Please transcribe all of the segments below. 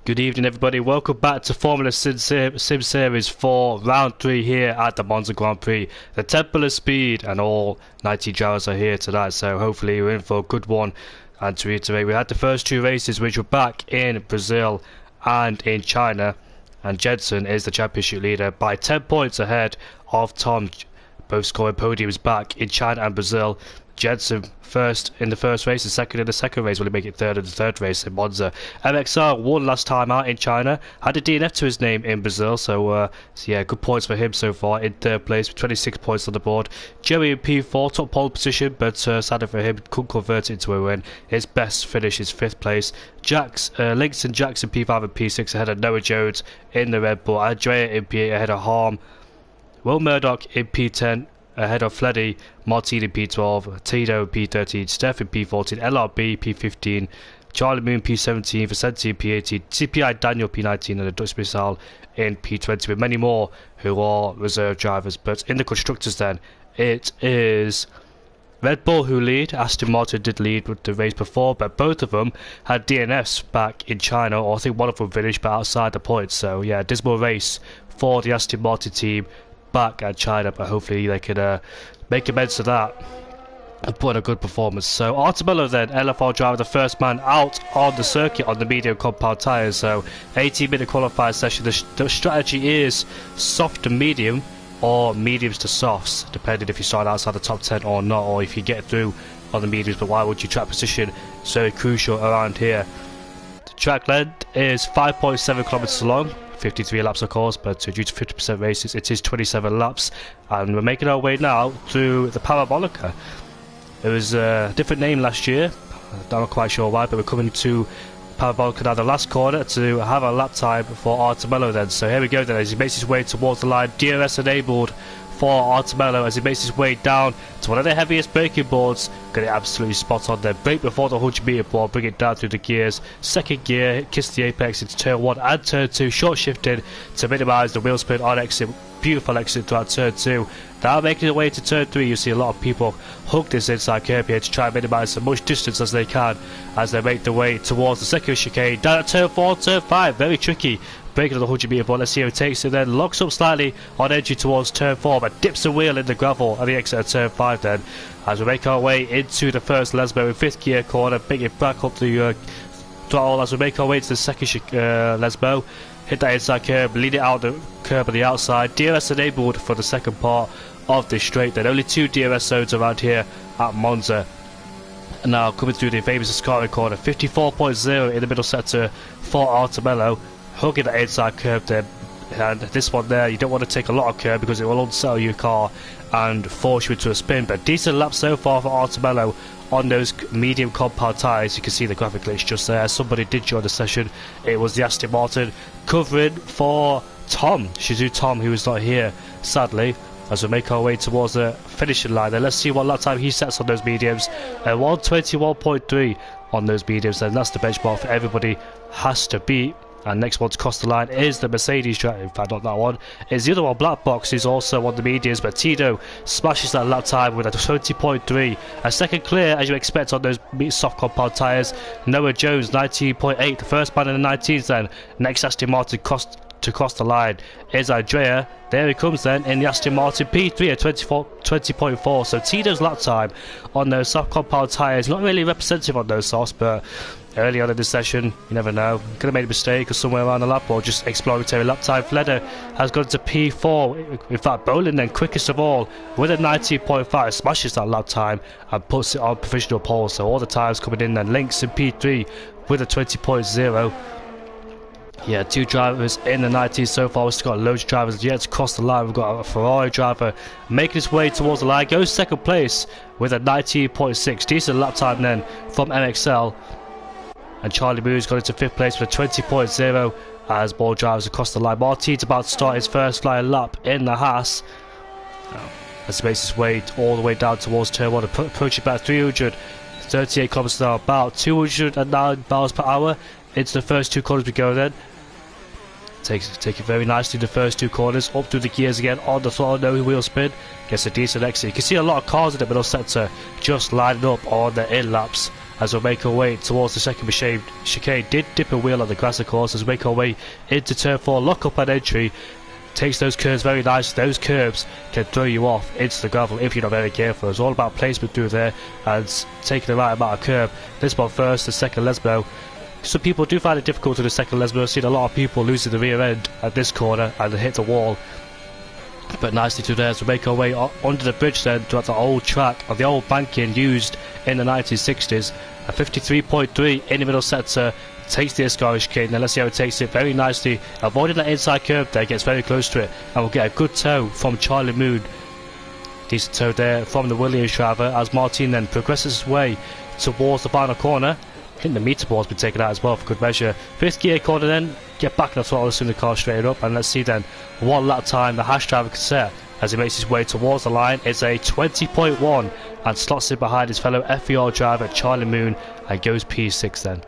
Good evening, everybody. Welcome back to Formula Sim Series 4, Round 3 here at the Monza Grand Prix. The Temple of Speed and all 90 drivers are here tonight, so hopefully we're in for a good one. And to reiterate, we had the first two races which were back in Brazil and in China, and Jensen is the championship leader by 10 points ahead of Tom, both scoring podiums back in China and Brazil. Jensen first in the first race and second in the second race. Will he make it third in the third race in Monza? MXR won last time out in China, had a DNF to his name in Brazil, so yeah, good points for him so far in third place with 26 points on the board. Joey in P4, top pole position, but sadly for him, couldn't convert it into a win. His best finish is 5th place. Langston Jackson P5 and P6 ahead of Noah Jones in the Red Bull. Andrea in P8 ahead of Harm. Will Murdoch in P10 ahead of Fleddy, Martin in P12, Tito P13, Steph in P14, LRB P15, Charlie Moon P17, Vicente P18, CPI Daniel P19 and the Dutch Missile in P20 with many more who are reserve drivers. But in the constructors then, it is Red Bull who lead. Aston Martin did lead with the race before, but both of them had DNFs back in China, or I think one of them finished but outside the points. So yeah, dismal race for the Aston Martin team back at China, but hopefully they can make amends to that and put in a good performance. So Artemillo then, LFR driver, the first man out on the circuit on the medium compound tyres. So 18-minute qualifying session. The strategy is soft to medium or mediums to softs, depending if you start outside the top 10 or not, or if you get through on the mediums. But why would you track position so crucial around here? The track length is 5.7 kilometers long, 53 laps of course, but due to 50% races it is 27 laps, and we're making our way now through the Parabolica. It was a different name last year, I'm not quite sure why, but we're coming to Parabolica now, the last corner, to have a lap time for Artemillo then. So here we go then, as he makes his way towards the line, DRS enabled for Artemillo as he makes his way down to one of the heaviest braking boards. Got it absolutely spot on there. Brake before the 100-meter board, bring it down through the gears. Second gear, kiss the apex into turn 1 and turn 2, short shifted to minimise the wheel spin on exit. Beautiful exit throughout turn 2. Now making their way to turn 3, you see a lot of people hug this inside curb here to try and minimise as much distance as they can as they make their way towards the second chicane. Down at turn 4, turn 5, very tricky. Breaking on the 100-meter board, let's see how it takes it then. Locks up slightly on entry towards turn 4, but dips the wheel in the gravel at the exit of turn 5 then. As we make our way into the first Lesbo in 5th gear corner, bring it back up the throttle as we make our way to the second Lesbo. Hit that inside curb, lead it out the curb on the outside. DRS enabled for the second part of this straight then. Only 2 DRS zones around here at Monza. And now coming through the famous Ascari corner, 54.0 in the middle sector for Artemillo. Hugging that inside curb there, and this one there, you don't want to take a lot of curb because it will unsettle your car and force you into a spin. But decent lap so far for Artemillo on those medium compound tyres. You can see the graphic glitch just there. Somebody did join the session. It was the Aston Martin covering for Tom, Shizu Tom, who is not here sadly, as we make our way towards the finishing line. Then let's see what lap time he sets on those mediums. 121.3 on those mediums, and that's the benchmark for everybody has to beat. And next one to cross the line is the Mercedes driver. In fact, not that one. It's the other one. Black Box is also on the mediums, but Tito smashes that lap time with a 20.3. A second clear, as you expect on those soft compound tyres. Noah Jones, 19.8. The first man in the 19s then. Next Aston Martin to cross the line is Andrea. There he comes then in the Aston Martin P3 at 20.4. So Tito's lap time on those soft compound tyres, not really representative on those softs, but early on in this session, you never know. Could have made a mistake or somewhere around the lap, or just exploratory lap time. Fleder has gone to P4. In fact, Bolin then quickest of all with a 19.5, smashes that lap time and puts it on provisional pole. So all the times coming in then. Links in P3 with a 20.0. Yeah, 2 drivers in the 90s so far. We've still got loads of drivers yet to cross the line. We've got a Ferrari driver making his way towards the line. Goes second place with a 19.6. Decent lap time then from MXL. And Charlie Moo's got into 5th place with a 20.0 as ball drivers across the line. Martin's about to start his first flying lap in the Haas. As he makes his way all the way down towards turn 1, approaching about 338 kilometers an hour, about 209 miles per hour. Into the first 2 corners we go then. Take it very nicely in the first 2 corners, up through the gears again on the throttle, no wheel spin. Gets a decent exit. You can see a lot of cars in the middle sector just lining up on the in laps as we make our way towards the second chicane. Did dip a wheel on the grass, of course, as we make our way into turn 4, lock up an entry. Takes those curves very nice. Those curves can throw you off into the gravel if you're not very careful. It's all about placement through there and taking the right amount of curve. This one first, the second Lesbo. Some people do find it difficult to the second Lesbo. I've seen a lot of people losing the rear end at this corner and hit the wall. But nicely through there as we make our way under the bridge then to the old track of the old banking used in the 1960s. A 53.3 in the middle sector. Takes the Ascari chicane, then let's see how it takes it very nicely, avoiding that inside curve there, gets very close to it, and we'll get a good tow from Charlie Moon. Decent tow there from the Williams driver as Martin then progresses his way towards the final corner. I think the meter board's been taken out as well for good measure. Fifth gear corner then, get back in the throttle as soon as the car straight up, and let's see then what lap time the Hash driver can set as he makes his way towards the line. It's a 20.1 and slots in behind his fellow FER driver Charlie Moon and goes P6 then.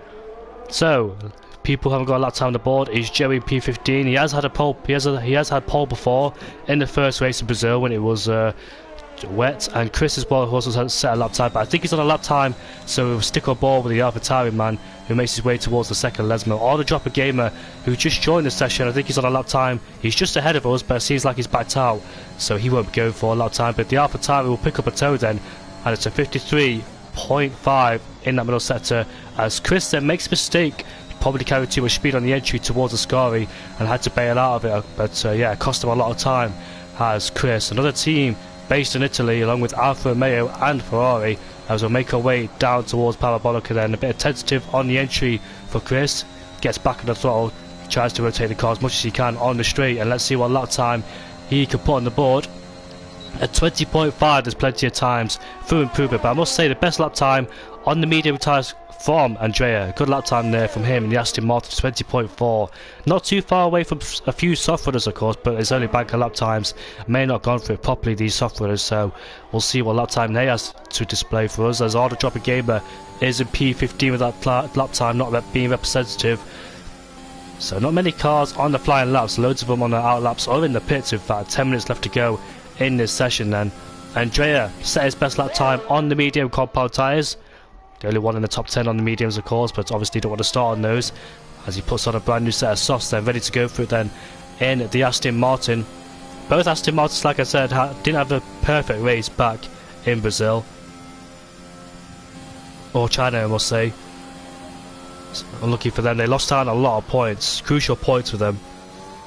So, people haven't got a lap time on the board. Is Joey P15. He has had a pole. He has had pole before in the first race in Brazil when it was wet. And Chris as well, who also has set a lap time. But I think he's on a lap time, so we'll stick on board with the AlphaTauri man who makes his way towards the second Lesmo. Or the Dropper Gamer who just joined the session. I think he's on a lap time. He's just ahead of us, but it seems like he's backed out, so he won't be going for a lap time. But the AlphaTauri will pick up a tow then, and it's a 53.5 in that middle sector as Chris then makes a mistake. Probably carried too much speed on the entry towards Ascari and had to bail out of it, but yeah, it cost him a lot of time. Has Chris, another team based in Italy along with Alfa Romeo and Ferrari, as we'll make our way down towards Parabolica then. A bit of tentative on the entry for Chris, gets back in the throttle, tries to rotate the car as much as he can on the straight, and let's see what lap time he can put on the board. At 20.5 there's plenty of times for improvement, but I must say the best lap time on the medium tyres from Andrea. Good lap time there from him in the Aston Martin, 20.4. Not too far away from a few soft runners of course, but it's only banker lap times. May not gone through it properly, these soft runners, so we'll see what lap time they has to display for us, as Auto Dropper Gamer is in P15 with that lap time not being representative. So not many cars on the flying laps, loads of them on the out laps or in the pits. In fact, 10 minutes left to go in this session then. Andrea set his best lap time on the medium compound tyres. The only one in the top 10 on the mediums of course, but obviously don't want to start on those, as he puts on a brand new set of softs then, ready to go for it then in the Aston Martin. Both Aston Martins, like I said, didn't have a perfect race back in Brazil. Or China I must say. So unlucky for them, they lost out on a lot of points, crucial points for them.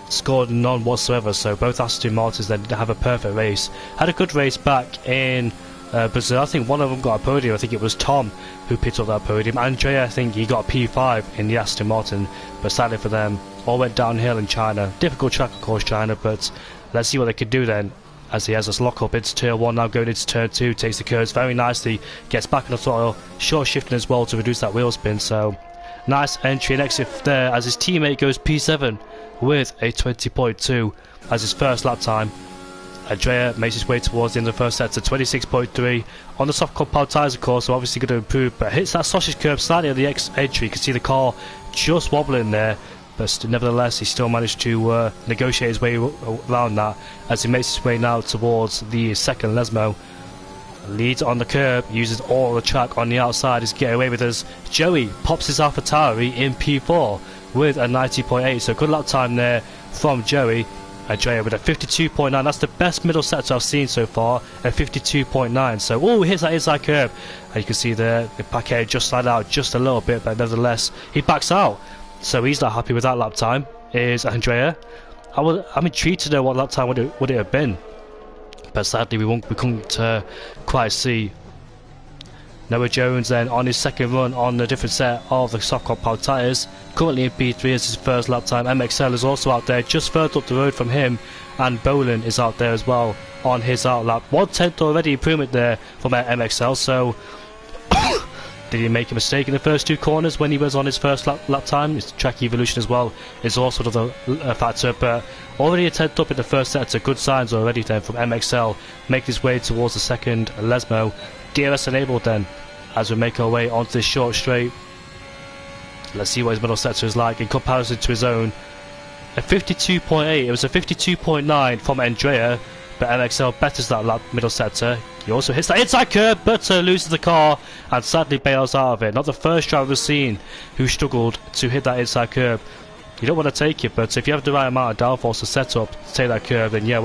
Scored none whatsoever, so both Aston Martins then didn't have a perfect race. Had a good race back in Brazil. I think one of them got a podium. I think it was Tom who picked up that podium. Andrea, I think he got P5 in the Aston Martin, but sadly for them, all went downhill in China. Difficult track of course, China, but let's see what they can do then, as he has us lock up into turn 1, now going into turn 2, takes the curves very nicely, gets back in the throttle, short shifting as well to reduce that wheel spin, so nice entry and exit there as his teammate goes P7 with a 20.2 as his first lap time. Andrea makes his way towards the end of the first set to 26.3 on the soft compound tyres of course, so obviously going to improve, but hits that sausage curve slightly on the entry. You can see the car just wobbling there, but nevertheless he still managed to negotiate his way around that as he makes his way now towards the second Lesmo. Leads on the curb, uses all the track on the outside, is getting away with us. Joey pops his AlphaTauri in P4 with a 90.8, so good lap time there from Joey. Andrea with a 52.9, that's the best middle sector I've seen so far, a 52.9, so he hits that inside curb, and you can see there the paquet just slide out just a little bit, but nevertheless he backs out, so he's not happy with that lap time, is Andrea. I'm intrigued to know what lap time would it have been, but sadly we couldn't quite see. Noah Jones then on his second run on a different set of the soft compound tyres, currently in P3 as his first lap time. MXL is also out there just further up the road from him, and Bolin is out there as well on his out lap. 1/10 already improvement there from MXL, so did he make a mistake in the first two corners when he was on his first lap time? His track evolution as well is also another factor, but already a 10th up in the first set, so good signs already then from MXL, making his way towards the second Lesmo. DRS enabled then as we make our way onto this short straight. Let's see what his middle sector is like in comparison to his own. A 52.8, it was a 52.9 from Andrea, but MXL betters that middle sector. He also hits that inside curb, but loses the car and sadly bails out of it. Not the first driver we've seen who struggled to hit that inside curb. You don't want to take it, but if you have the right amount of downforce to set up to take that curb, then yeah.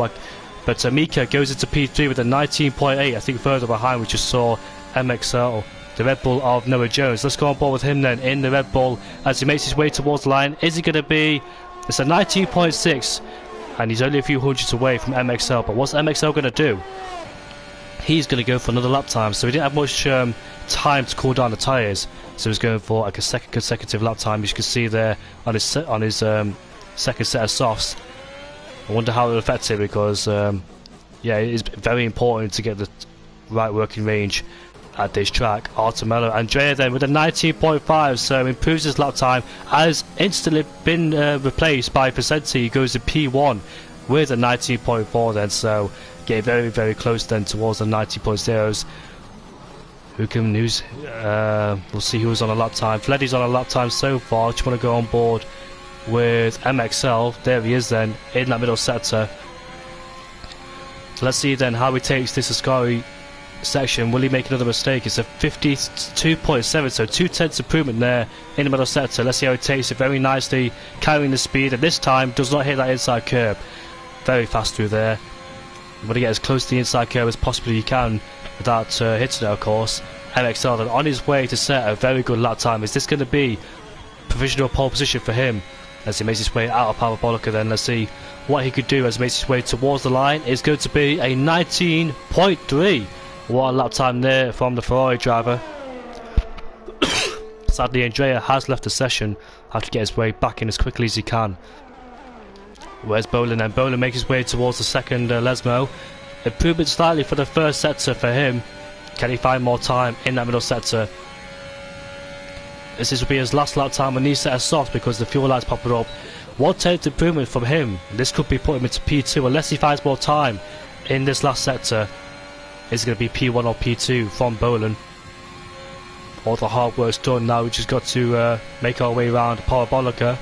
But Mika goes into P3 with a 19.8, I think further behind we just saw MXL, the Red Bull of Noah Jones. Let's go on board with him then in the Red Bull as he makes his way towards the line. Is he going to be... It's a 19.6 and he's only a few hundreds away from MXL, but what's MXL going to do? He's going to go for another lap time, so he didn't have much time to cool down the tyres, so he's going for like a second consecutive lap time, as you can see there on his second set of softs. I wonder how it will affect him because yeah, it is very important to get the right working range at this track. Artemelo Andrea then with a 19.5, so improves his lap time, has instantly been replaced by Vicente. He goes to P1 with a 19.4 then, so getting very, very close then towards the 19.0s. We'll see who's on a lap time. Fleddy's on a lap time so far. Just want to go on board with MXL. There he is then in that middle sector. Let's see then how he takes this Ascari section. Will he make another mistake? It's a 52.7, so 2/10 improvement there in the middle sector. Let's see how he takes it. Very nicely carrying the speed, and this time does not hit that inside curb. Very fast through there. You want to get as close to the inside curb as possibly you can without hitting it, of course. MXL then on his way to set a very good lap time. Is this going to be provisional pole position for him as he makes his way out of Parabolica? Then let's see what he could do as he makes his way towards the line. It's going to be a 19.3. What a lap time there from the Ferrari driver. Sadly, Andrea has left the session. Have to get his way back in as quickly as he can. Where's Bolin then? Bolin makes his way towards the second Lesmo. Improvement slightly for the first sector for him. Can he find more time in that middle sector? This will be his last lap time on these set of softs because the fuel light's popping up. 1/10 improvement from him. This could be putting him into P2 unless he finds more time in this last sector. It's going to be P1 or P2 from Bolin. All the hard work's done now. We just got to make our way around Parabolica.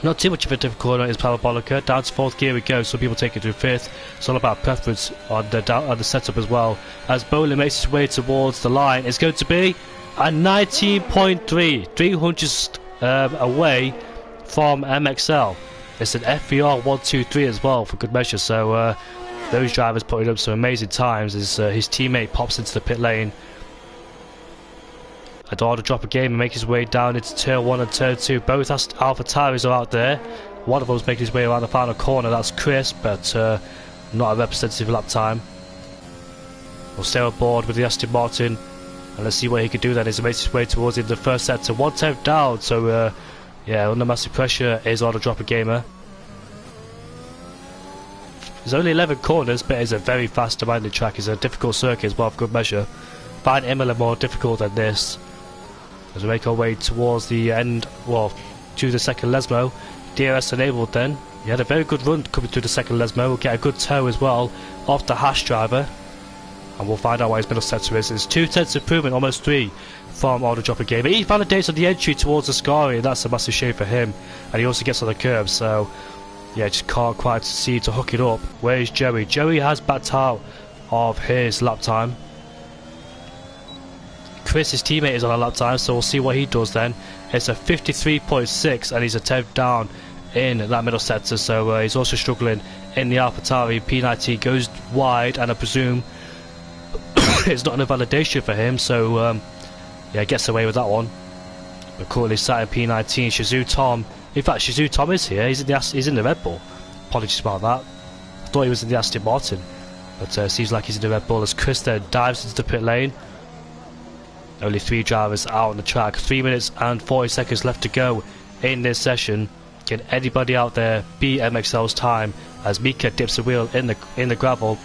Not too much of a difficult corner is Parabolica. Down to 4th gear we go. Some people take it to 5th. It's all about preference on the setup as well. As Bolin makes his way towards the line, it's going to be a 19.3, 300 away from MXL. It's an FVR 123 as well for good measure. So those drivers putting up some amazing times as his teammate pops into the pit lane. Eduardo drop a game and make his way down into turn 1 and turn 2. Both AlphaTauris are out there. One of them's making his way around the final corner. That's Chris, but not a representative lap time. We'll stay on board with the Aston Martin and let's see what he can do then as he makes his way towards the first sector. 1/10 down, so yeah, under massive pressure is Auto Dropper Gamer. There's only 11 corners, but it's a very fast demanding track. It's a difficult circuit as well for good measure. Find Imola more difficult than this. As we make our way towards the end, well, to the second Lesmo. DRS enabled then. He had a very good run coming through the second Lesmo. We'll get a good tow as well off the Hash driver. And we'll find out why his middle sector is. It's 2/10 improvement, almost 3 from Auto Dropper Gamer. He validates on the entry towards the Ascari, and that's a massive shame for him. And he also gets on the curb, so yeah, just can't quite see to hook it up. Where is Joey? Joey has backed out of his lap time. Chris, his teammate, is on a lap time, so we'll see what he does then. It's a 53.6 and he's a 10th down in that middle sector, so he's also struggling in the AlphaTauri. P19 goes wide and I presume it's not enough validation for him, so yeah, gets away with that one. But currently sat in P19, Shizou Tom. In fact, Shizou Tom is here. He's in the Red Bull. Apologies about that. I thought he was in the Aston Martin, but seems like he's in the Red Bull as Chris then dives into the pit lane. Only 3 drivers out on the track. 3 minutes and 40 seconds left to go in this session. Can anybody out there beat MXL's time as Mika dips the wheel in the gravel?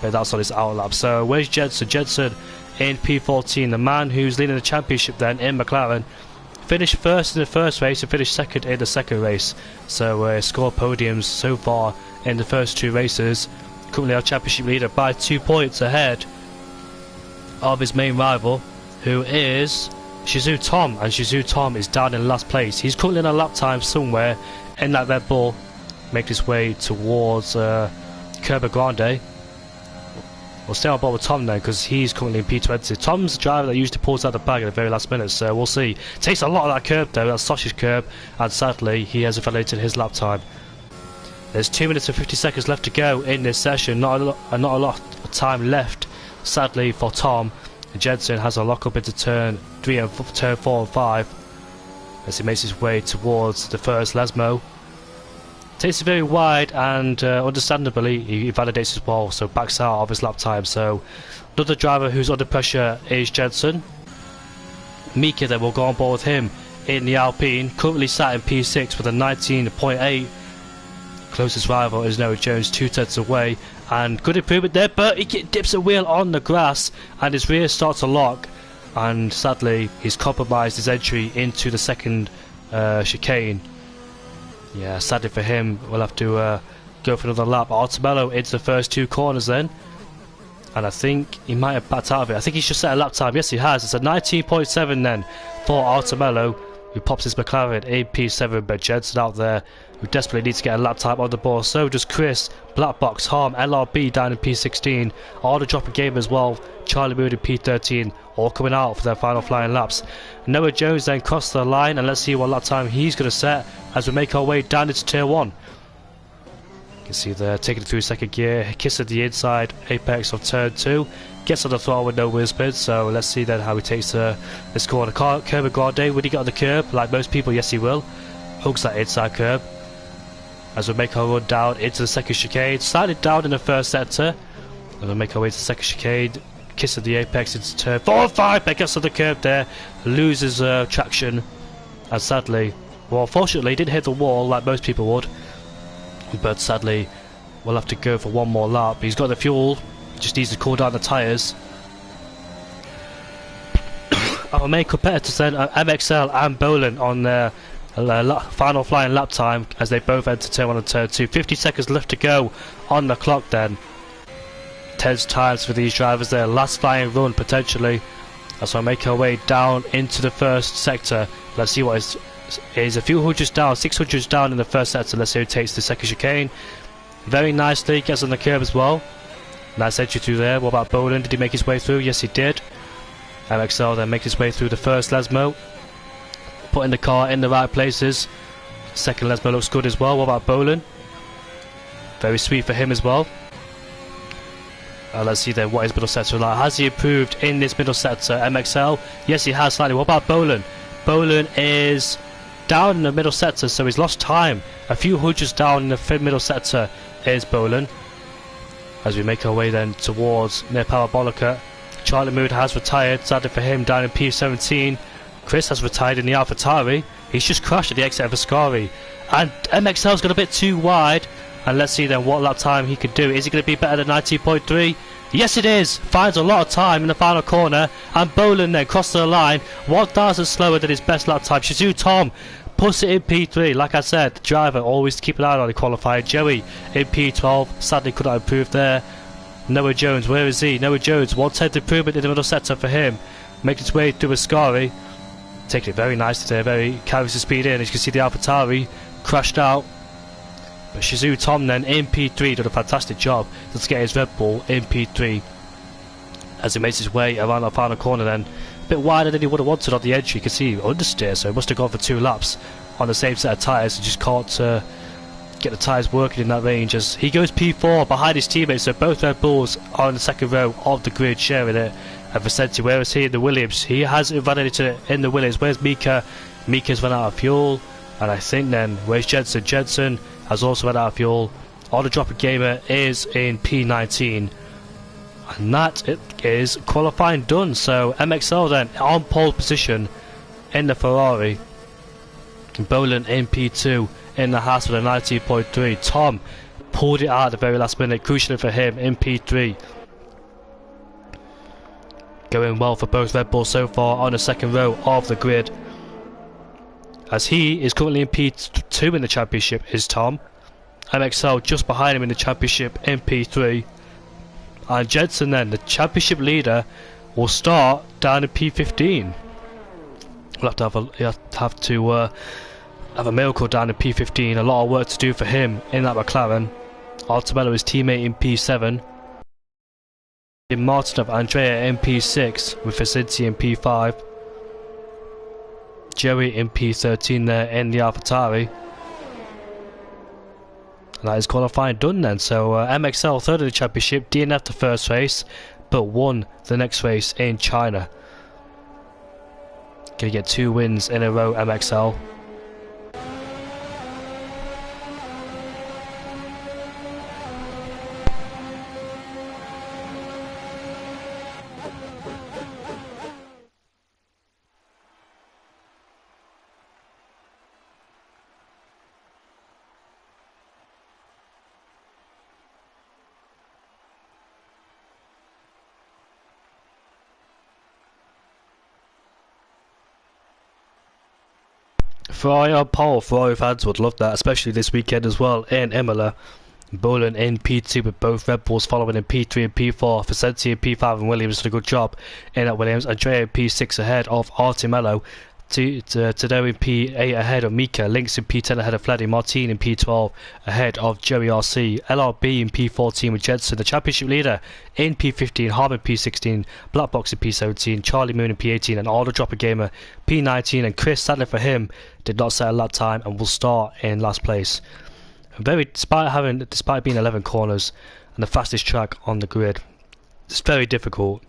But that's on his out lap. So where's Jensen? Jensen in P14, the man who's leading the championship then in McLaren. Finished first in the first race and finished second in the second race. So scored podiums so far in the first 2 races. Currently our championship leader by 2 points ahead of his main rival, who is Shizou Tom, and Shizou Tom is down in last place. He's currently in a lap time somewhere in that Red Bull, making his way towards Curva Grande. We'll stay on board with Tom then, because he's currently in P20. Tom's the driver that usually pulls out the bag at the very last minute, so we'll see. Takes a lot of that curb though, that sausage curb, and sadly he has violated his lap time. There's 2 minutes and 50 seconds left to go in this session, not a lot of time left, sadly, for Tom. Jensen has a lock up into turn 3 and turn 4 and 5 as he makes his way towards the first Lesmo. Takes it very wide, and understandably he validates his wall, so backs out of his lap time. So another driver who's under pressure is Jensen. Mika then will go on board with him in the Alpine, currently sat in P6 with a 19.8. Closest rival is Noah Jones, 2 tenths away, and good improvement there, but he dips a wheel on the grass and his rear starts to lock, and sadly he's compromised his entry into the second chicane. Yeah, sadly for him, we'll have to go for another lap. Artemello into the first 2 corners then, and I think he might have backed out of it. I think he's just set a lap time. Yes, he has. It's a 19.7 then for Artemello, who pops his McLaren in P7, but Jensen out there who desperately needs to get a lap time on the board. So does Chris, Black Box, Harm, LRB down in P16, all the dropping game as well. Charlie Mood in P13, all coming out for their final flying laps. Noah Jones then crossed the line, and let's see what lap time he's going to set as we make our way down into Tier 1. You can see there, taking it through second gear, kissing the inside apex of turn 2. Gets on the throttle with no wheel spin, so let's see then how he takes this corner. Curva Grande, will he get on the curb? Like most people, yes he will. Hugs that inside curb as we make our run down into the second chicane. Slightly down in the first sector, and we'll make our way to the second chicane. Kissing the apex into turn 4 and 5, but gets on the curb there, loses traction, and sadly, well, unfortunately, he didn't hit the wall like most people would, but sadly, we'll have to go for one more lap. He's got the fuel, just needs to cool down the tyres. Our main competitors then are MXL and Bolin on their final flying lap time as they both enter turn 1 and turn 2. 50 seconds left to go on the clock then. Tense times for these drivers, their last flying run potentially, as we make our way down into the first sector. Let's see what is a few hundreds down, 600s down in the first sector. Let's see who takes the second chicane. Very nicely, gets on the curb as well. Nice entry through there. What about Bolin? Did he make his way through? Yes he did. MXL then makes his way through the first Lesmo, putting the car in the right places. Second Lesmo looks good as well. What about Bolin? Very sweet for him as well. Let's see then what his middle sector is like. Has he improved in this middle sector? MXL? Yes he has slightly. What about Bolin? Bolin is down in the middle sector, so he's lost time. A few hundreds down in the middle sector is Bolin. As we make our way then towards near Parabolica. Charlie Mood has retired, sadly for him, down in P17. Chris has retired in the AlphaTauri. He's just crashed at the exit of Ascari. And MXL's got a bit too wide. And let's see then what lap time he can do. Is he going to be better than 19.3? Yes it is! Finds a lot of time in the final corner. And Bolin then crosses the line 1,000 slower than his best lap time. Shizou Tom puts it in P3. Like I said, the driver always keep an eye on the qualifying. Joey in P12. Sadly could not improve there. Noah Jones, where is he? Noah Jones, 1/10 improvement in the middle sector for him. Makes his way through Ascari. Taking it very nicely there, very carries the speed in. As you can see, the AlphaTauri crashed out. But Shizou Tom then in P3 did a fantastic job to get his Red Bull in P3 as he makes his way around the final corner then. A bit wider than he would have wanted on the entry. You can see understeer, so he must have gone for 2 laps on the same set of tyres and just can't get the tyres working in that range as he goes P4 behind his teammates. So both Red Bulls are in the second row of the grid sharing it. And Vicente, where is he in the Williams? He has invalidated it in the Williams. Where's Mika? Mika's run out of fuel. And I think then, where's Jensen? Jensen has also run out of fuel. All the dropping gamer is in P19. And that is qualifying done. So MXL then on pole position in the Ferrari. Bolin in P2 in the Haas with a 19.3. Tom pulled it out at the very last minute, crucially for him in P3. Going well for both Red Bulls so far on the second row of the grid. As he is currently in P2 in the championship is Tom. MXL just behind him in the championship in P3. And Jensen then, the championship leader, will start down in P15. We'll have to have a miracle down in P15. A lot of work to do for him in that McLaren. Artemello his teammate in P7. Martin of Andrea in P6 with Vicinti in P5. Joey in P13 there in the AlphaTauri. And that is qualifying done then. So MXL third of the championship, DNF the first race, but won the next race in China. Gonna get 2 wins in a row, MXL. Ferrari on pole. Ferrari fans would love that, especially this weekend as well in Imola. Bolin in P2 with both Red Bulls following in P3 and P4. Vicenti in P5 and Williams did a good job in at Williams. Andrea in P6 ahead of Artemello. Tadeo in P8 ahead of Mika. Lynx in P10 ahead of Fleddy. Martin in P12 ahead of Joey RC. LRB in P14 with Jensen. The championship leader in P15. Harman P16. Black Box in P17. Charlie Moon in P18 and Aldo Dropper Gamer P19. And Chris, sadly for him, did not set a lap time and will start in last place. Despite being 11 corners and the fastest track on the grid, it's very difficult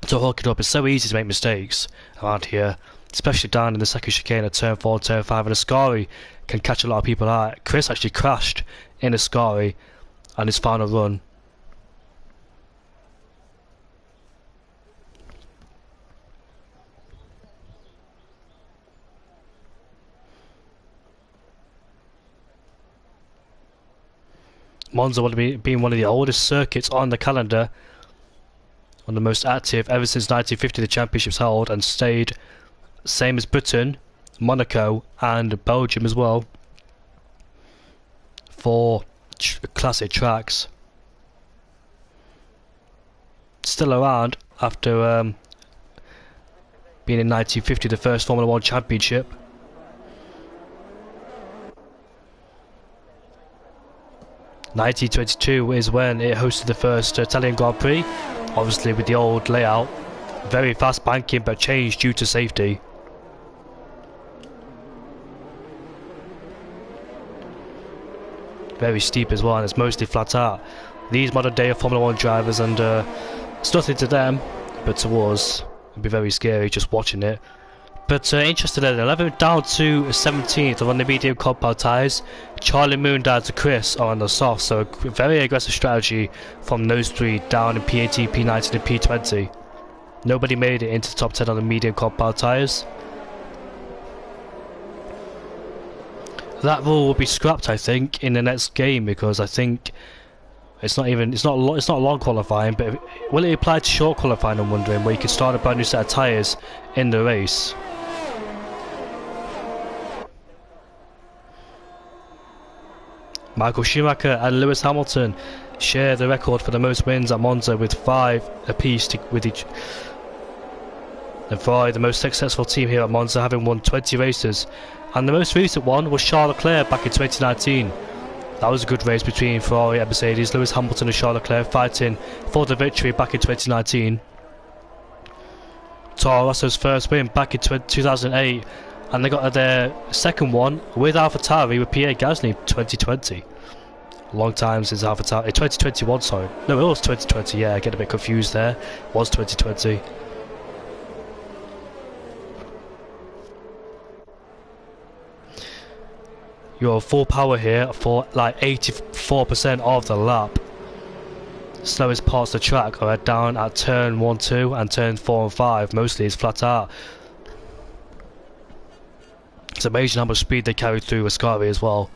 to hook it up. It's so easy to make mistakes around here, especially down in the second chicane at turn 4 and turn 5, and Ascari can catch a lot of people out. Chris actually crashed in Ascari on his final run. Monza would have been one of the oldest circuits on the calendar, one of the most active ever since 1950 the championships held, and stayed same as Britain, Monaco and Belgium as well for classic tracks. Still around after being in 1950 the first Formula 1 championship. (1922) is when it hosted the first Italian Grand Prix, obviously with the old layout, very fast banking but changed due to safety. Very steep as well, and it's mostly flat out. These modern day Formula 1 drivers, and it's nothing to them, but to us it'd be very scary just watching it. But interested in 11th down to 17th are on the medium compound tyres. Charlie Moon down to Chris are on the soft, so a very aggressive strategy from those three down in P18, P19 and P20. Nobody made it into the top 10 on the medium compound tyres. That rule will be scrapped, I think, in the next game, because I think it's not long qualifying, but will it apply to short qualifying, I'm wondering, where you can start a brand new set of tyres in the race? Michael Schumacher and Lewis Hamilton share the record for the most wins at Monza with 5 apiece with each. And Ferrari, the most successful team here at Monza, having won 20 races. And the most recent one was Charles Leclerc back in 2019. That was a good race between Ferrari and Mercedes. Lewis Hamilton and Charles Leclerc fighting for the victory back in 2019. Toro Rosso's first win back in 2008. And they got their second one with AlphaTauri with Pierre Gasly in 2020. Long time since AlphaTauri. 2021, sorry. No, it was 2020, yeah, I get a bit confused there. It was 2020. You're full power here for like 84% of the lap. Slowest parts of the track are down at turn 1, 2 and turn 4 and 5. Mostly it's flat out. It's amazing how much speed they carry through Ascari as well.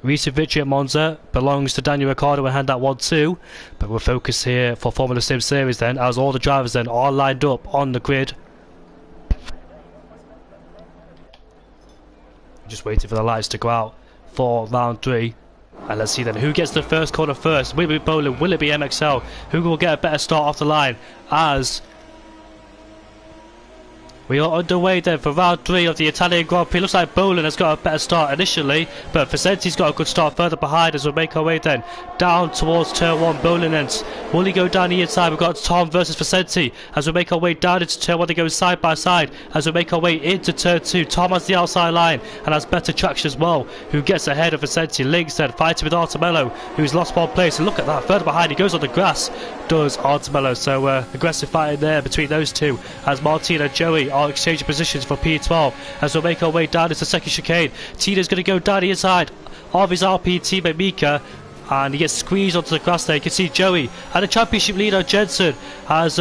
Recent victory at Monza belongs to Daniel Ricciardo and hand out 1-2, but we'll focus here for Formula Sim Series then, as all the drivers then are lined up on the grid. Just waiting for the lights to go out for round 3. And let's see then who gets the first corner first. Will it be Bolin? Will it be MXL? Who will get a better start off the line as We are underway then for round 3 of the Italian Grand Prix. Looks like Bolin has got a better start initially, but Vicenti's got a good start further behind as we make our way then down towards turn 1. Bolin ends. Will he go down the inside? We've got Tom versus Vicenti as we make our way down into turn 1. They go side by side as we make our way into turn 2. Tom has the outside line and has better traction as well, who gets ahead of Vicenti. Links then fighting with Artemello, who's lost one place. And look at that, further behind he goes on the grass, does Artemello. So aggressive fighting there between those two as Martin and Joey are exchanging positions for P12 as we'll make our way down into the second chicane. Tina's going to go down the inside of his RP teammate Mika, and he gets squeezed onto the grass there. You can see Joey and the championship leader Jensen has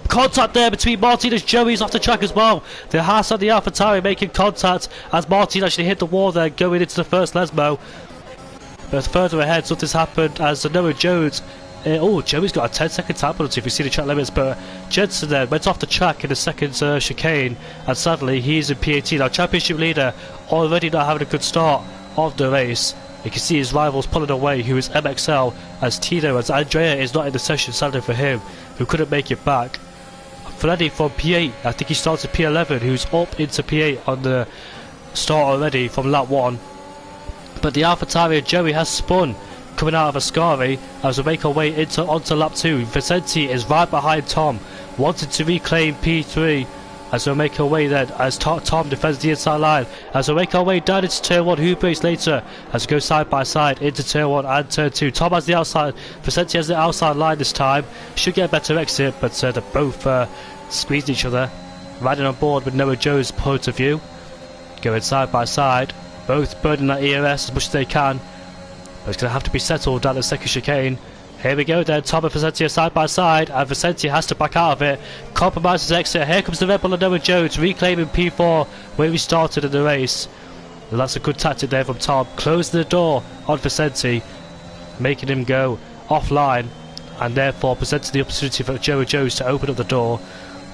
contact there between Martin and Joey's off the track as well. The Haas and the AlphaTauri making contact as Martin actually hit the wall there going into the first Lesmo. But further ahead, something's happened as Noah Jones. Joey's got a 10-second time penalty if you see the track limits, but Jensen then went off the track in the second chicane, and sadly he's in P18. Our championship leader already not having a good start of the race. You can see his rivals pulling away, who is MXL, as Tino, as Andrea is not in the session, sadly for him, who couldn't make it back. Freddy from P8, I think he started P11, who's up into P8 on the start already from lap 1. But the AlphaTauri Joey has spun coming out of Ascari as we make our way onto lap 2. Vicenti is right behind Tom, wanting to reclaim P3 as we make our way then as Tom defends the inside line. As we make our way down into turn 1, who breaks later as we go side by side into turn 1 and turn 2. Tom has the outside, Vicenti has the outside line this time, should get a better exit, but they're both squeezed each other, riding on board with Noah Joe's point of view, going side by side, both burning that ERS as much as they can. But it's going to have to be settled down the second chicane. Here we go then, Tom and Vicenti are side by side, and Vicenti has to back out of it. Compromises exit. Here comes the Red Bull and Noah Jones, reclaiming P4 where we started in the race. And that's a good tactic there from Tom, closing the door on Vicenti, making him go offline, and therefore presenting the opportunity for Joey Jones to open up the door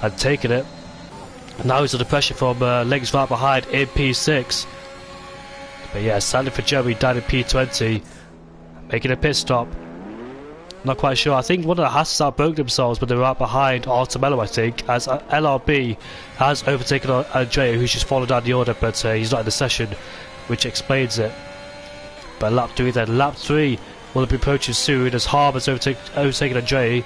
and taking it. Now he's under pressure from legs right behind in P6. But yeah, sadly for Joey down in P20, making a pit stop. Not quite sure. I think one of the Hasses outbroke themselves, but they're right behind Artemello, I think, as LRB has overtaken Andrea, who's just followed down the order, but he's not in the session, which explains it. But lap 3 then. Lap 3 will be approaching soon as Harb has overtaken Andrea,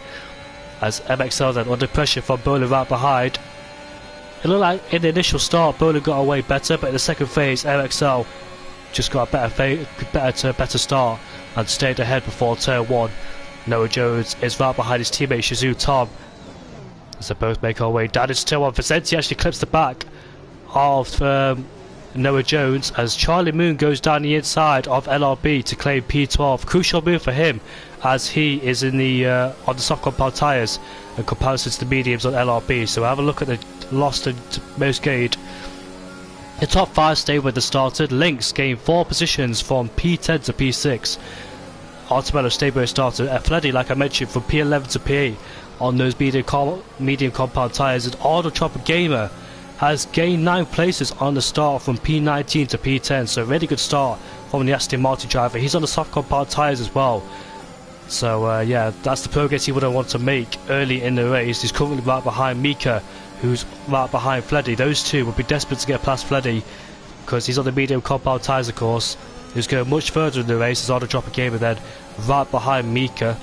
as MXL then under pressure from Bowler right behind. It looked like in the initial start Bowler got away better, but in the second phase MXL just got a better start and stayed ahead before turn 1. Noah Jones is right behind his teammate Shizu Tom as they both make our way down into turn 1. Vicenti actually clips the back of Noah Jones as Charlie Moon goes down the inside of LRB to claim P12. Crucial move for him as he is in the on the soft compound tyres in comparison to the mediums on LRB. So have a look at the lost and most gained. The top 5 stayed with the started. Lynx gained 4 positions from P10 to P6. Artemello stayed where he started. Fleddy, like I mentioned, from P11 to P8 on those medium compound tyres. And Arnold Chopper Gamer has gained 9 places on the start from P19 to P10. So a really good start from the Aston Martin driver. He's on the soft compound tyres as well. So yeah, that's the progress he would have wanted to make early in the race. He's currently right behind Mika, who's right behind Fleddy. Those two would be desperate to get past Fleddy because he's on the medium compound tyres, of course. He's going much further in the race as Arnold Chopper Gamer then right behind Mika.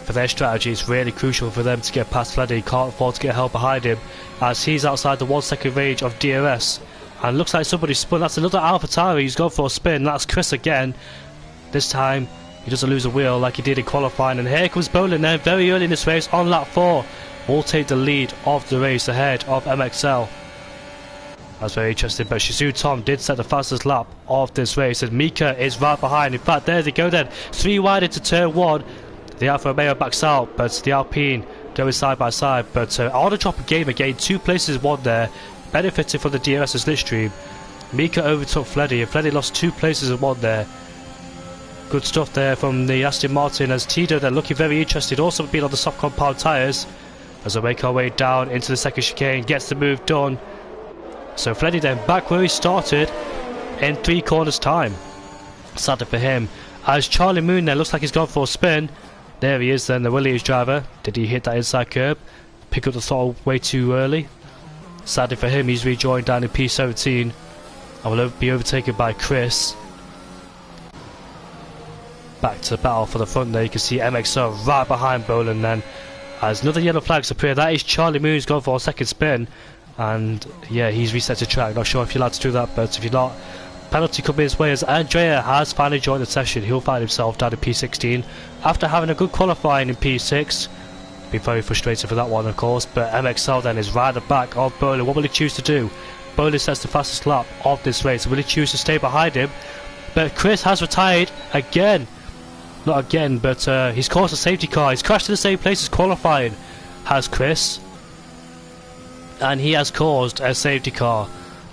For their strategy, it's really crucial for them to get past Fleddy. Can't afford to get held behind him as he's outside the 1 second range of DRS. And looks like somebody spun. That's another AlphaTauri. He's gone for a spin. That's Chris again. This time he doesn't lose a wheel like he did in qualifying. And here comes Bolin then very early in this race on lap 4. Will take the lead of the race ahead of MXL. That's very interesting, but Shizu Tom did set the fastest lap of this race, and Mika is right behind. In fact, there they go then, 3 wide into turn 1. The Alfa Romeo backs out, but the Alpine going side by side. But Arnold Chopper Gamer gained 2 places, 1 there, benefiting from the DRS slipstream. Mika overtook Fleddy, and Fleddy lost 2 places and 1 there. Good stuff there from the Aston Martin as Tito then looking very interested, also being on the soft compound tyres. As we make our way down into the second chicane, gets the move done. So Fleddy then back where he started in 3 corners time. Sadly for him, as Charlie Moon there looks like he's gone for a spin. There he is then, the Williams driver. Did he hit that inside curb? pick up the throttle way too early. Sadly for him, he's rejoined down in P17 and will be overtaken by Chris. Back to the battle for the front there, you can see MXO right behind Bolan then. As another yellow flags appear, that is Charlie Moon's gone for a second spin. And yeah, he's reset the track. Not sure if you're allowed to do that, but if you're not, penalty coming his way as Andrea has finally joined the session. He'll find himself down in P16 after having a good qualifying in P6. Be very frustrated for that one, of course, but MXL then is right at the back of Bolan. What will he choose to do? Bolan sets the fastest lap of this race. Will he choose to stay behind him? But Chris has retired again. Not again, but he's caused a safety car. He's crashed in the same place as qualifying, has Chris. And he has caused a safety car.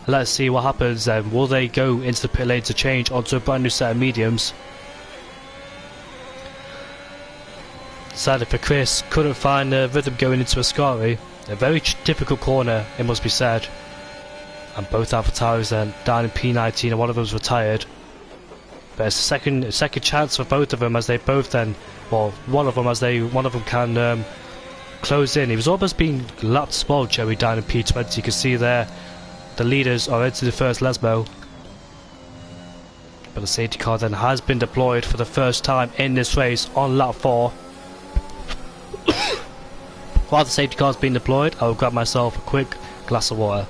Let's see what happens then. Will they go into the pit lane to change onto a brand new set of mediums? Sadly for Chris, couldn't find a rhythm going into Ascari. A very difficult corner, it must be said. And both AlphaTauris then down in P19 and one of them's retired. But it's a second chance for both of them as they both then, well, one of them can close in. He was almost being lapped spoiled, Joey, down in P20. You can see there the leaders are into the first Lesmo. But the safety car then has been deployed for the first time in this race on lap 4. While the safety car is being deployed, I will grab myself a quick glass of water.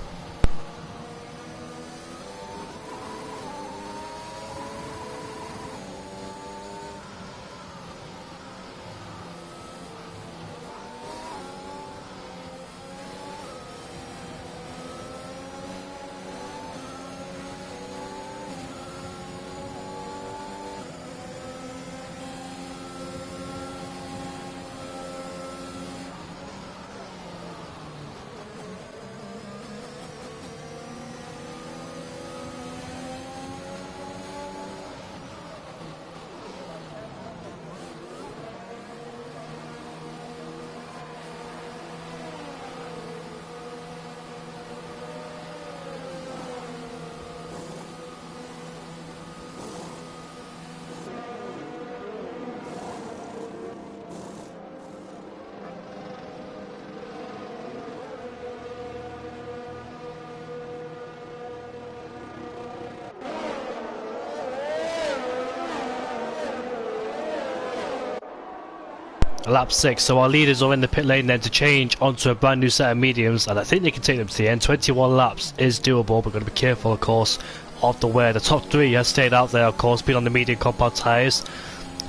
Lap 6, so our leaders are in the pit lane then to change onto a brand new set of mediums, and I think they can take them to the end. 21 laps is doable, but we're going to be careful, of course, of the wear. The top 3 has stayed out there, of course, been on the medium compound tyres.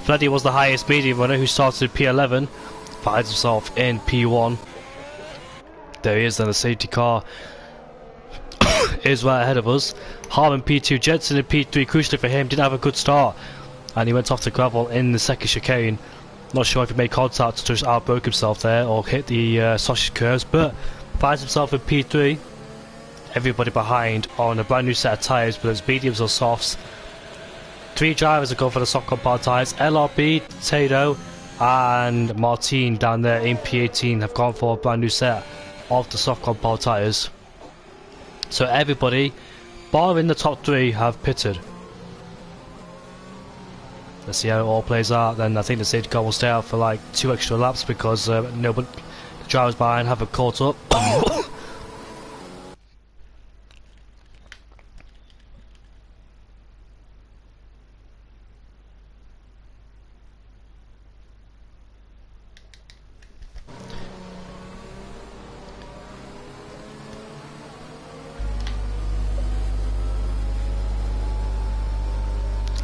Freddy was the highest medium runner who started in P11, finds himself in P1. There he is then, the safety car is right ahead of us. Harman P2, Jensen in P3, crucially for him, didn't have a good start, and he went off the gravel in the second chicane. Not sure if he made contact to just outbroke himself there or hit the sausage curves, but finds himself in P3. Everybody behind on a brand new set of tyres, whether it's mediums or softs. 3 drivers have gone for the soft compound tyres. LRB, Tato and Martin down there in P18 have gone for a brand new set of the soft compound tyres. So everybody, barring the top 3, have pitted. Let's see how it all plays out. Then I think the safety car will stay out for like 2 extra laps because nobody, the drivers behind haven't caught up.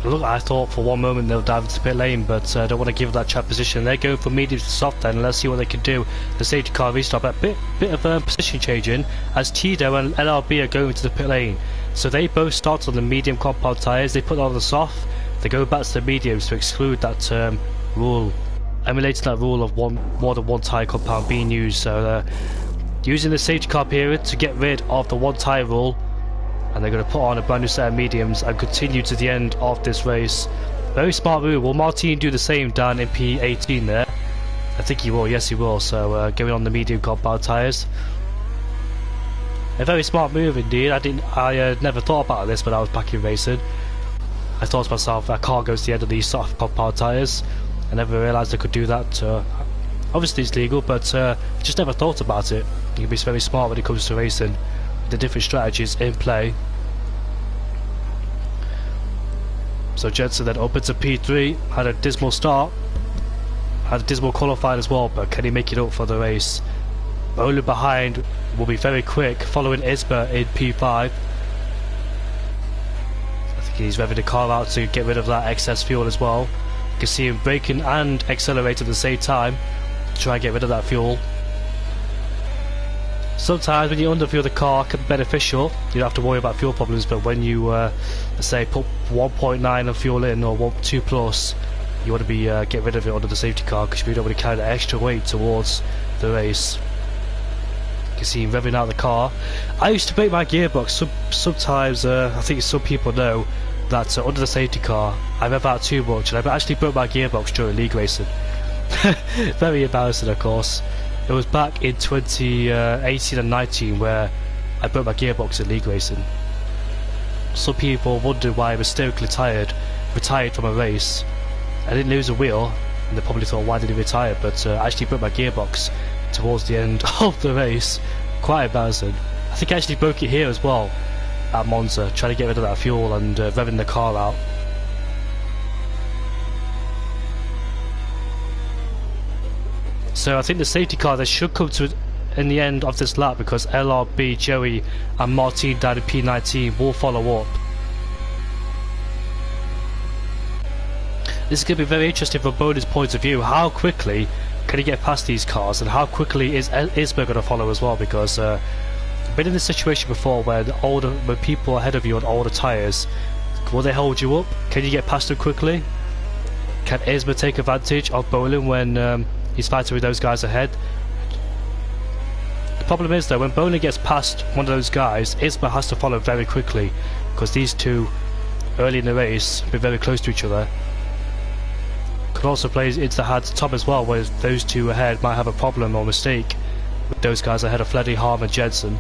Look, I thought for one moment they'll dive into pit lane, but I don't want to give that chap position. They're going for medium to soft then, and let's see what they can do. The safety car restart, a bit of position changing as Tito and LRB are going to the pit lane. So they both start on the medium compound tyres, they put on the soft, they go back to the mediums to exclude that rule, emulating that rule of more than one tyre compound being used. So using the safety car period to get rid of the one tyre rule, and they're going to put on a brand new set of mediums and continue to the end of this race. Very smart move. Will Martin do the same down in P18 there? I think he will, yes he will. So going on the medium compound tyres. A very smart move indeed. I never thought about this when I was back in racing. I thought to myself, I can't go to the end of these soft compound tyres. I never realised I could do that. Obviously it's legal, but just never thought about it. You can be very smart when it comes to racing, the different strategies in play. So Jensen then up into P3, had a dismal start, had a dismal qualifying as well, but can he make it up for the race? Bowling behind will be very quick, following Isma in P5. I think he's revving the car out to get rid of that excess fuel as well. You can see him braking and accelerating at the same time to try and get rid of that fuel. Sometimes when you underfuel the car, it can be beneficial. You don't have to worry about fuel problems, but when you, let's say, put 1.9 of fuel in, or 2 plus, you want to be get rid of it under the safety car, because you don't want to carry that extra weight towards the race. You can see him revving out the car. I used to break my gearbox. Sometimes, I think some people know that under the safety car, I rev out too much, and I actually broke my gearbox during league racing. Very embarrassing, of course. It was back in 2018 and 19 where I broke my gearbox in league racing. Some people wondered why I was hysterically retired from a race. I didn't lose a wheel, and they probably thought, why did he retire? But I actually broke my gearbox towards the end of the race. Quite embarrassing. I think I actually broke it here as well at Monza, trying to get rid of that fuel and revving the car out. So I think the safety car, they should come to in the end of this lap, because LRB, Joey and Martin down in P19 will follow up. This is going to be very interesting from Bona's point of view. How quickly can he get past these cars, and how quickly is Isma going to follow as well? Because I've been in this situation before where when people ahead of you on older tyres, will they hold you up? Can you get past them quickly? Can Isma take advantage of Bolin when he's fighting with those guys ahead? The problem is though, when Bolin gets past one of those guys, Isma has to follow very quickly, because these two early in the race be very close to each other. Could also play into the hands of Tom as well, where those two ahead might have a problem or mistake with those guys ahead of Fleddy, Harm and Jensen.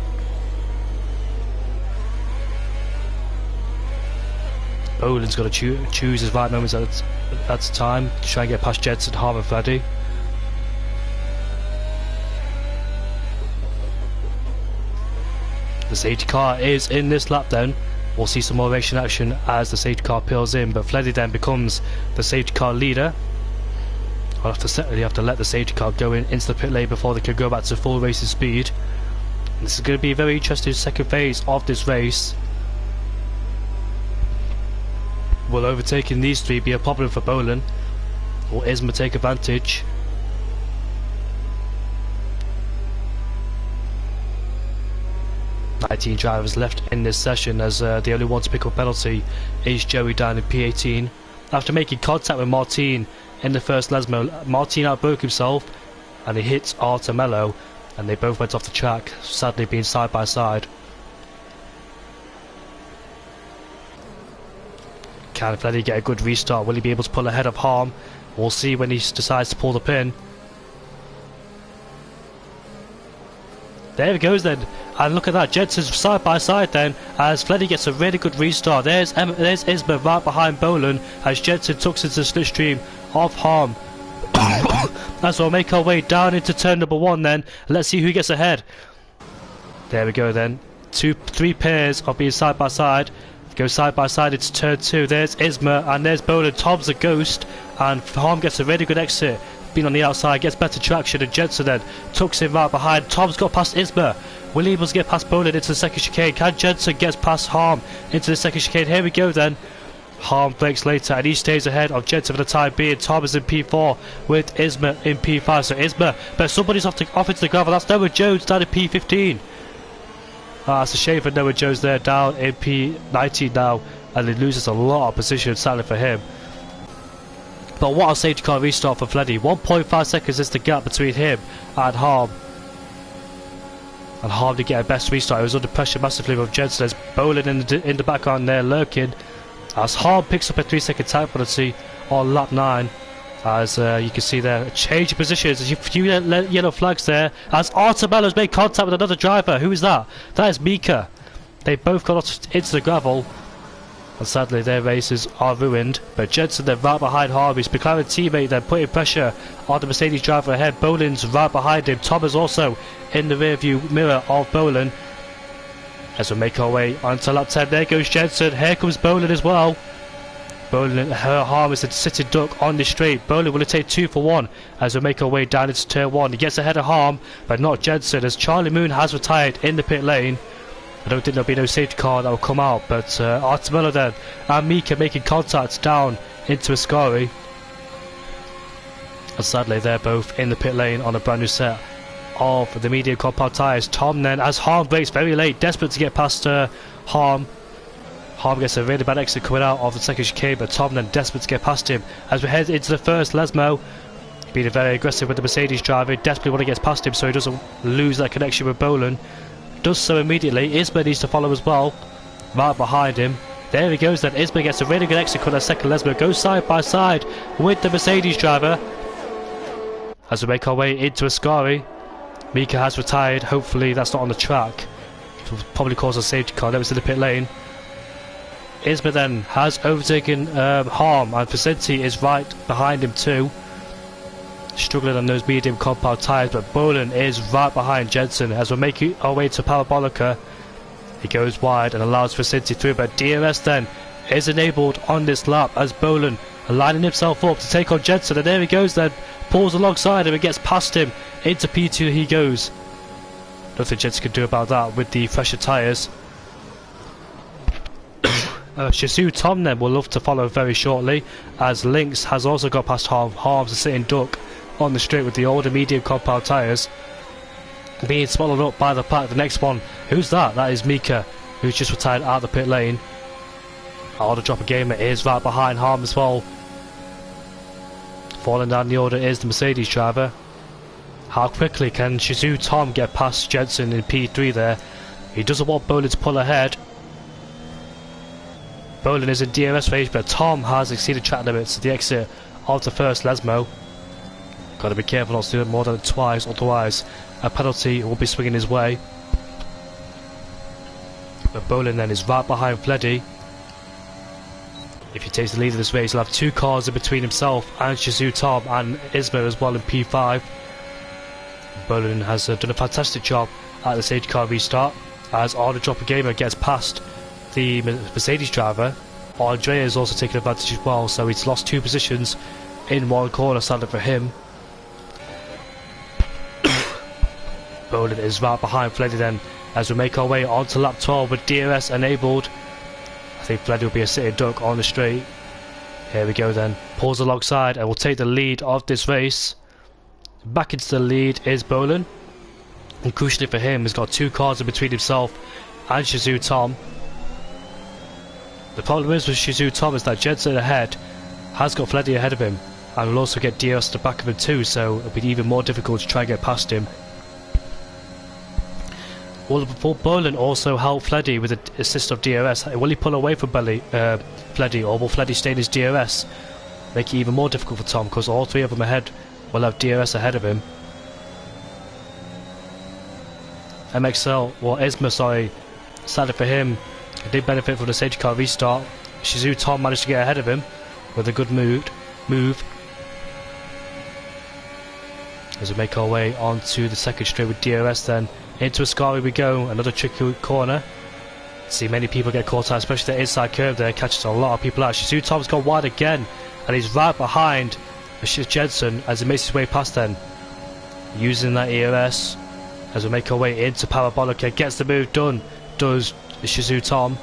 Bolin's got to choose his right moments at the time to try and get past Jensen, Harm and Fleddy. The safety car is in this lap then. We'll see some more racing action as the safety car peels in, but Fleddy then becomes the safety car leader. I'll have to let the safety car go into the pit lane before they can go back to full racing speed. And this is going to be a very interesting second phase of this race. Will overtaking these three be a problem for Bolin? Will Isma take advantage? ...19 drivers left in this session, as the only one to pick up penalty is Joey down in P18. After making contact with Martin in the first Lesmo, Martin outbroke himself and he hit Artemello, and they both went off the track, sadly being side by side. Can Fleddy get a good restart? Will he be able to pull ahead of Harm? We'll see when he decides to pull the pin. There he goes then, and look at that, Jensen's side by side then, as Fleddy gets a really good restart. There's Isma right behind Bolin, as Jensen tucks into the slipstream of Harm. As we'll make our way down into turn number 1 then, let's see who gets ahead. There we go then, 3 pairs of being side by side. Go side by side into turn 2, there's Isma and there's Bolin. Tom's a ghost, and Harm gets a really good exit. Being on the outside, gets better traction, and Jensen then tucks him right behind. Tom's got past Isma. Will he be able to get past Bolin into the second chicane? Can Jensen get past Harm into the second chicane? Here we go then. Harm breaks later, and he stays ahead of Jensen for the time being. Tom is in P4 with Isma in P5. So Isma, but somebody's off into the gravel. That's Noah Jones down in P15. That's a shame for Noah Jones there, down in P19 now, and he loses a lot of position, sadly for him. But what a safety car restart for Fleddy. 1.5 seconds is the gap between him and Harm. And Harm did get a best restart. He was under pressure massively with Jensen. There's Bolin in the background there lurking, as Harm picks up a 3-second time penalty on lap 9. As you can see there, change of positions. There's a few yellow flags there, as Artemello's made contact with another driver. Who is that? That is Mika. They both got into the gravel. And sadly their races are ruined, but Jensen then right behind Harvey's McLaren teammate then putting pressure on the Mercedes driver ahead. Boland's right behind him. Tom is also in the rear view mirror of Boland. As we make our way onto lap 10, there goes Jensen, here comes Boland as well. Boland, Harm is a sitting duck on the straight. Boland will take 2 for 1 as we make our way down into turn 1. He gets ahead of Harm, but not Jensen, as Charlie Moon has retired in the pit lane. I don't think there'll be no safety car that will come out, but Artemillo then and Mika making contact down into Ascari. And sadly they're both in the pit lane on a brand new set of the medium compound tyres. Tom then, as Harm brakes very late, desperate to get past Harm. Harm gets a really bad exit coming out of the second chicane, but Tom then desperate to get past him. As we head into the first, Lesmo being very aggressive with the Mercedes driver, desperately want to get past him so he doesn't lose that connection with Boland. Does so immediately. Isma needs to follow as well, right behind him. There he goes then. Isma gets a really good exit cut. That second Lesmo goes side by side with the Mercedes driver. As we make our way into Ascari, Mika has retired. Hopefully that's not on the track. It will probably cause a safety car. That was in the pit lane. Isma then has overtaken Harm, and Vicente is right behind him too. Struggling on those medium compound tyres, but Boland is right behind Jensen. As we're making our way to Parabolica, he goes wide and allows Vicente through, but DRS then is enabled on this lap as Boland lining himself up to take on Jensen, and there he goes then, pulls alongside him and gets past him. Into P2 he goes. Nothing Jensen can do about that with the fresher tyres. Shizu Tom then will love to follow very shortly, as Lynx has also got past Harm. Harm's a sitting duck on the straight with the older medium compound tyres, being swallowed up by the pack. The next one, who's that? That is Mika, who's just retired out of the pit lane. Order dropper gamer is right behind Harm as well. Falling down the order is the Mercedes driver. How quickly can Shizu Tom get past Jensen in P3 there? He doesn't want Boland to pull ahead. Boland is in DRS range, but Tom has exceeded track limits at the exit of the first Lesmo. Got to be careful not to do it more than twice, otherwise a penalty will be swinging his way. But Boland then is right behind Fleddy. If he takes the lead of this race, he'll have 2 cars in between himself and Shizu Tom and Isma as well in P5. Boland has done a fantastic job at the safety car restart, as Order Dropper Gamer gets past the Mercedes driver. Andrea has also taken advantage as well, so he's lost 2 positions in one corner, sadly for him. Boland is right behind Fleddy then, as we make our way onto lap 12 with DRS enabled. I think Fleddy will be a sitting duck on the straight. Here we go then, pulls alongside and will take the lead of this race. Back into the lead is Boland, and crucially for him, he's got 2 cars in between himself and Shizu Tom. The problem is with Shizu Tom is that Jensen ahead has got Fleddy ahead of him, and will also get DRS at the back of him too, so it'll be even more difficult to try and get past him. Will Boland also help Fleddy with the assist of DRS? Will he pull away from Fleddy, or will Fleddy stay in his DRS? Make it even more difficult for Tom, because all 3 of them ahead will have DRS ahead of him. Isma, sorry, sadly for him, did benefit from the safety car restart. Shizu Tom managed to get ahead of him with a good move. As we make our way onto the second straight with DRS then. Into Ascari we go, another tricky corner. See many people get caught out, especially the inside curve there, catches a lot of people out. Shizu Tom's gone wide again, and he's right behind Jensen as he makes his way past then. Using that ERS, as we make our way into Parabolica, gets the move done, does Shizu Tom.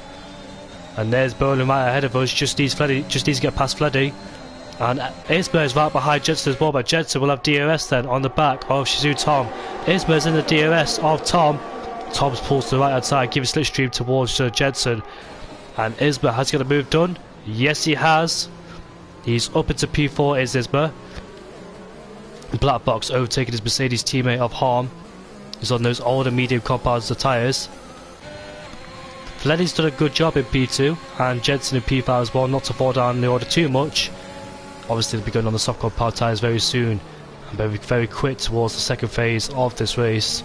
And there's Boland right ahead of us, just needs to get past Fleddy. And Isma is right behind Jensen as well, but Jensen will have DRS then on the back of Shizu Tom. Isma's in the DRS of Tom. Tom's pulls to the right hand side, giving slipstream towards Jensen. And Isma has got a move done. Yes, he has. He's up into P4 is Isma. Black Box overtaking his Mercedes teammate of Harm. He's on those older medium compounds of tyres. Fleddy's done a good job in P2, and Jensen in P5 as well, not to fall down in the order too much. Obviously they'll be going on the soft compound tyres very soon, and very quick towards the second phase of this race.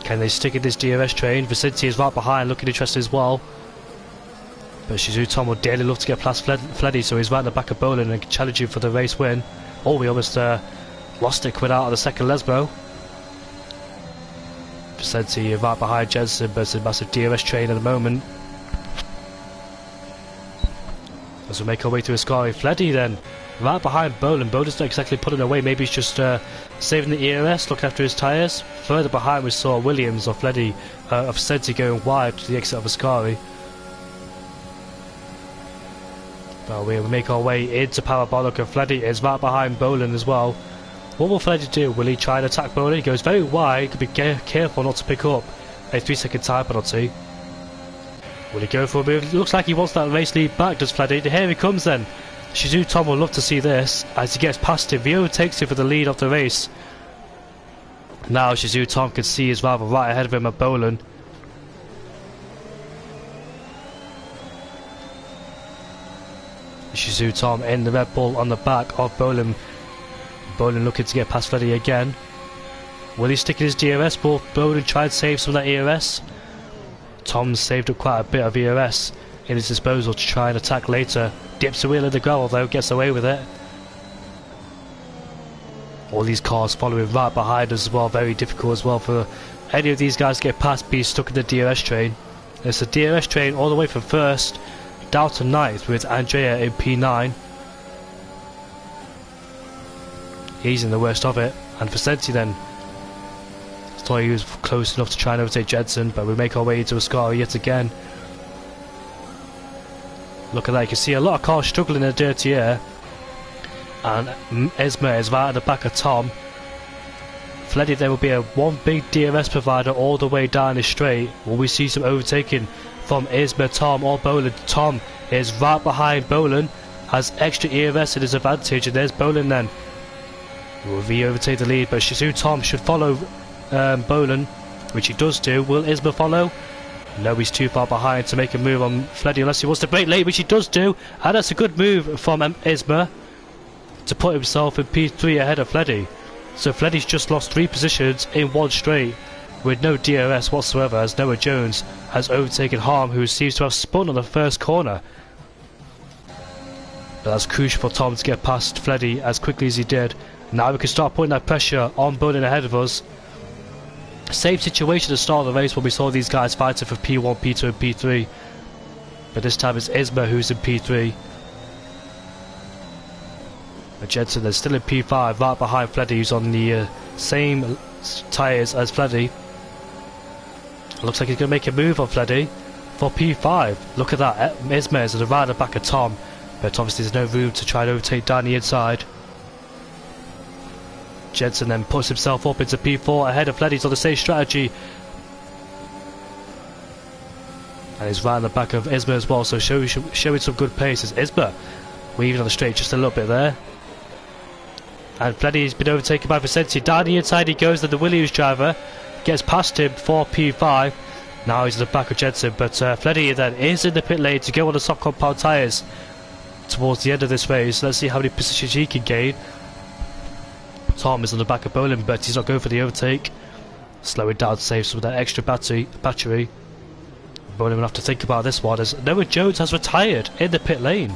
Can they stick in this DRS train? Vicente is right behind, looking interested as well. But Shizu Tom would dearly love to get past Fleddy, so he's right in the back of Bolin and challenging for the race win. Oh, we almost lost it quid out of the second Lesbo. Vicente right behind Jensen, but it's a massive DRS train at the moment. As we make our way to Ascari, Fleddy then right behind Bolin. Bolin's not exactly putting away, maybe he's just saving the ERS, looking after his tyres. Further behind we saw Williams or Fleddy of Vicente going wide to the exit of Ascari. But we make our way into Parabolic, and Fleddy is right behind Bolin as well. What will Fleddy do? Will he try and attack Bolin? He goes very wide, could be careful not to pick up a 3-second time penalty. Will he go for a move? It looks like he wants that race lead back, does Fleddy? Here he comes then. Shizu Tom will love to see this as he gets past him. He overtakes him for the lead of the race. Now Shizu Tom can see his rival right ahead of him at Bolin. Shizu Tom in the Red Bull on the back of Bolin. Bolin looking to get past Fleddy again. Will he stick in his DRS? Will Bolin try and save some of that ERS? Tom saved up quite a bit of ERS in his disposal to try and attack later. Dips a wheel in the gravel though, gets away with it. All these cars following right behind us as well, very difficult as well for any of these guys to get past, being stuck in the DRS train. It's a DRS train all the way from first down to 9th with Andrea in P9. He's in the worst of it, and Vicente then thought he was close enough to try and overtake Jensen, but we make our way into Ascari yet again. Look at that, you can see a lot of cars struggling in the dirty air, and Esmer is right at the back of Tom. Fleddy there will be one big DRS provider all the way down the straight. Will we see some overtaking from Esmer, Tom or Bolin? Tom is right behind Bolin, has extra ERS in his advantage, and there's Bolin then. Will he overtake the lead? But Shizu Tom should follow Bolin, which he does do. Will Isma follow? No, he's too far behind to make a move on Fleddy unless he wants to break late, which he does do. And that's a good move from Isma to put himself in P3 ahead of Fleddy. So Fleddy's just lost 3 positions in one straight with no DRS whatsoever, as Noah Jones has overtaken Harm, who seems to have spun on the first corner. But that's crucial for Tom to get past Fleddy as quickly as he did. Now we can start putting that pressure on Bolin ahead of us. Same situation at the start of the race when we saw these guys fighting for P1, P2 and P3. But this time it's Isma who's in P3. But Jensen is still in P5, right behind Fleddy, who's on the same tyres as Fleddy. Looks like he's going to make a move on Fleddy for P5. Look at that, Isma is right at the back of Tom. But obviously there's no room to try and overtake down the inside. Jensen then puts himself up into P4 ahead of Fleddy's on the same strategy. And he's right on the back of Isma as well, so showing some good pace is Isma. Weaving on the straight just a little bit there. And Fleddy's been overtaken by Vicente. Down the inside he goes, then the Williams driver gets past him for P5. Now he's in the back of Jensen, but Fleddy then is in the pit lane to go on the soft compound tyres towards the end of this race. Let's see how many positions he can gain. Tom is on the back of Bolin, but he's not going for the overtake. Slowing down to save some of that extra battery. Bolin will have to think about this one as Noah Jones has retired in the pit lane.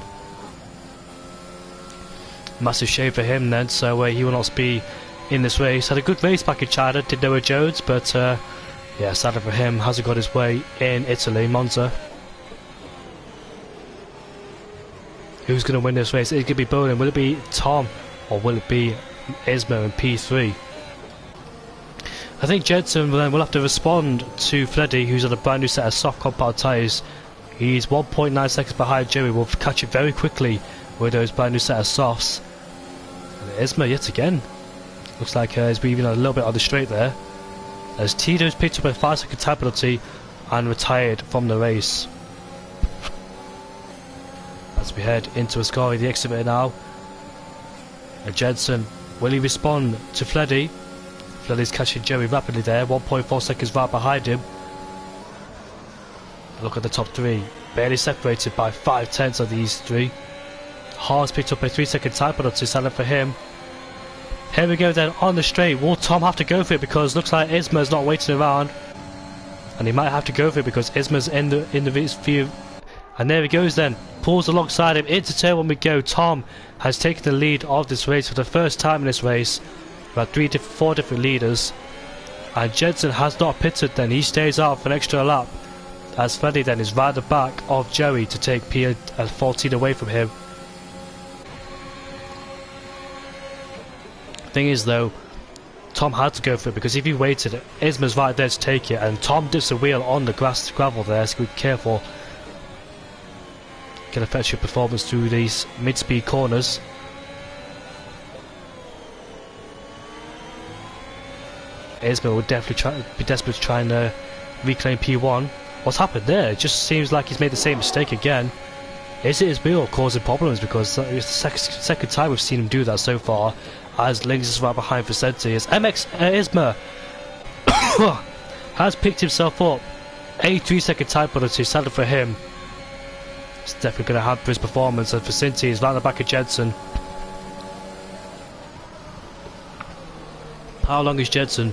Massive shame for him then, so he will not be in this race. Had a good race back in China, did Noah Jones, but yeah, sadly for him, hasn't got his way in Italy, Monza. Who's going to win this race? It could be Bolin. Will it be Tom or will it be Isma in P3? I think Jensen then will have to respond to Fleddy, who's on a brand new set of soft compound tyres. He's 1.9 seconds behind Joey. Will catch it very quickly with those brand new set of softs. And Isma yet again. Looks like he's weaving a little bit on the straight there. As Tito's picked up a 5-second time penalty and retired from the race. As we head into Ascari, the exit now. And Jensen, will he respond to Fleddy? Fleddy's catching Joey rapidly there, 1.4 seconds right behind him. Look at the top 3, barely separated by 5/10 of these 3. Haas picked up a 3-second time penalty, silent for him. Here we go then on the straight. Will Tom have to go for it because looks like Isma's not waiting around, and he might have to go for it because Isma's in the view, And there he goes then, pulls alongside him into turn one we go. Tom has taken the lead of this race for the first time in this race. We've had four different leaders. And Jensen has not pitted then, he stays out for an extra lap. As Freddie then is right at the back of Joey to take P14 away from him. Thing is though, Tom had to go for it because if he waited, Isma's right there to take it, and Tom dips the wheel on the gravel there, so be careful. Can affect your performance through these mid-speed corners. Isma will definitely be desperate to try and reclaim P1. What's happened there? It just seems like he's made the same mistake again. Is it his wheel causing problems? Because it's the second time we've seen him do that so far. As Lynx is right behind Vicente, as Isma has picked himself up. A 3-second time penalty, sadly for him. It's definitely going to hamper his performance, and Vicente is right at the back of Jensen. How long is Jensen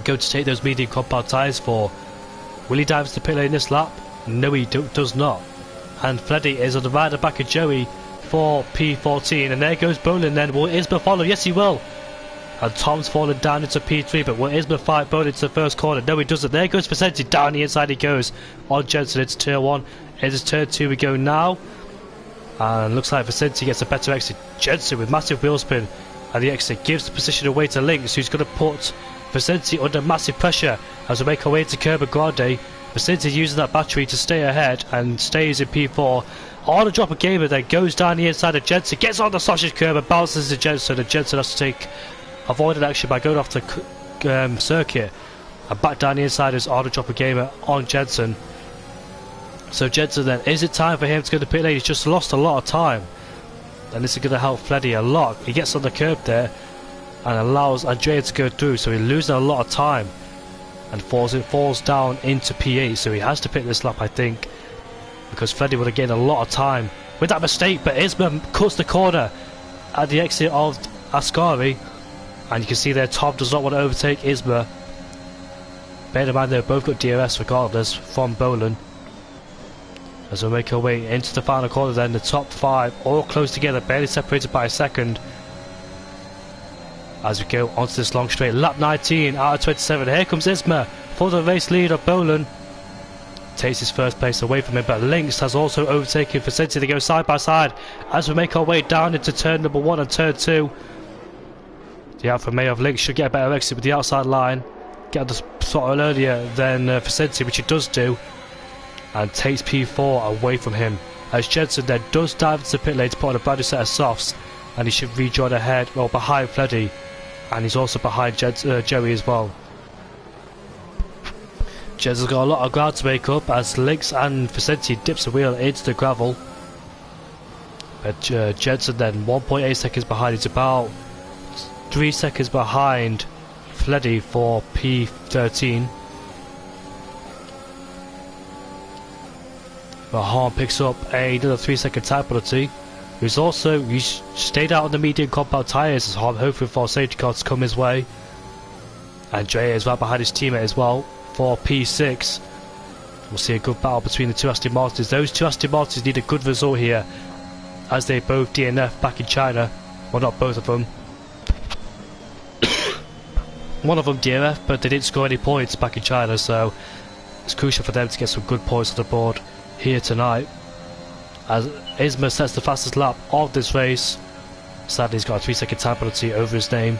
going to take those medium compound tyres for? Will he dive into the pit lane this lap? No, he does not. And Freddy is on the right at the back of Joey for P14, and there goes Bolin then. Will Isma follow? Yes, he will. And Tom's fallen down into P3, but will Isma fight Bolin into the first corner? No, he doesn't. There goes Vicente, down the inside he goes on Jensen into turn 1. Into turn 2 we go now, and looks like Vicente gets a better exit. Jensen with massive wheel spin, and the exit gives the position away to Lynx, who's going to put Vicente under massive pressure as we make our way to Curb and Grande. Vicente using that battery to stay ahead and stays in P4. On a drop of Gamer then goes down the inside of Jensen, gets on the sausage curb and bounces to Jensen, and Jensen has to take avoided action by going off the circuit, and back down the inside is on a drop of Gamer on Jensen. So Jensen then, is it time for him to go to pit lane? He's just lost a lot of time, and this is going to help Freddy a lot. He gets on the curb there and allows Andrea to go through, so he's losing a lot of time and falls down into P8, so he has to pit this lap I think, because Freddy would have gained a lot of time with that mistake. But Isma cuts the corner at the exit of Ascari, and you can see there Tom does not want to overtake Isma. Bear in mind they've both got DRS regardless from Bolin. As we make our way into the final corner then, the top 5 all close together, barely separated by a second. As we go onto this long straight, lap 19 out of 27, here comes Isma for the race lead of Bolin. Takes his first place away from him, but Lynx has also overtaken Vicente. They go side by side as we make our way down into turn number 1 and turn 2. The Alfa Romeo of Lynx should get a better exit with the outside line, get on the throttle earlier than Vicente, which he does do, and takes P4 away from him. As Jensen then does dive into the pit lane to put on a brand new set of softs, and he should rejoin ahead, well, behind Freddy, and he's also behind Joey as well. Jensen's got a lot of ground to make up as Lynx and Vicente dips the wheel into the gravel. But Jensen then 1.8 seconds behind, he's about 3 seconds behind Freddy for P13. Mahan picks up another 3-second time penalty. He's stayed out on the medium compound tyres as Hahn hoping for a safety car to come his way. And Drea is right behind his teammate as well for P6. We'll see a good battle between the two Aston Martins. Those two Aston Martins need a good result here, as they both DNF back in China. Well, not both of them. One of them DNF, but they didn't score any points back in China, so it's crucial for them to get some good points on the board here tonight. As Isma sets the fastest lap of this race. Sadly, he's got a 3-second time penalty over his name.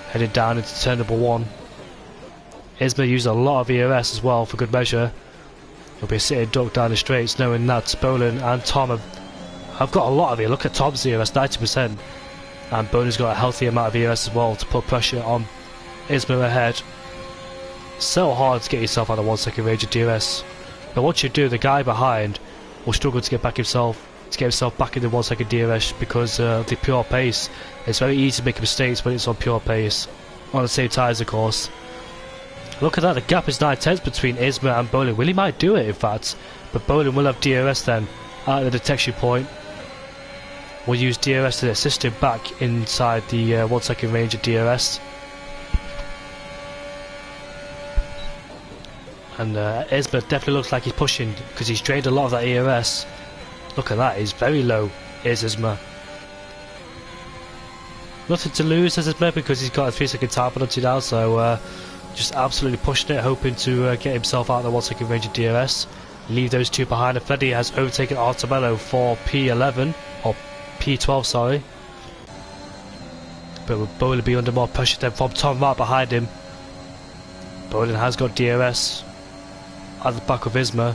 Headed down into turn number 1. Isma used a lot of ERS as well for good measure. He'll be sitting duck down the straights, knowing that Bolin and Tom have got a lot of it. Look at Tom's ERS, 90%. And Bolin's got a healthy amount of ERS as well to put pressure on Isma ahead. So hard to get yourself out of 1 second range of DRS. But once you do, the guy behind will struggle to get himself back in the 1 second DRS because of the pure pace. It's very easy to make mistakes when it's on pure pace. On the same tyres, of course. Look at that, the gap is 9/10 between Isma and Bolin. Well, he might do it in fact, but Bolin will have DRS then at the detection point. We'll use DRS to assist him back inside the 1 second range of DRS. And Isma definitely looks like he's pushing because he's drained a lot of that ERS. Look at that, he's very low, is Isma. Nothing to lose as Isma because he's got a 3-second time penalty now, so just absolutely pushing it, hoping to get himself out of the 1-second range of DRS. Leave those two behind, and Freddy has overtaken Artemello for P11, or P12, sorry. But with Bolin be under more pressure than from Tom right behind him. Bolin has got DRS at the back of Isma.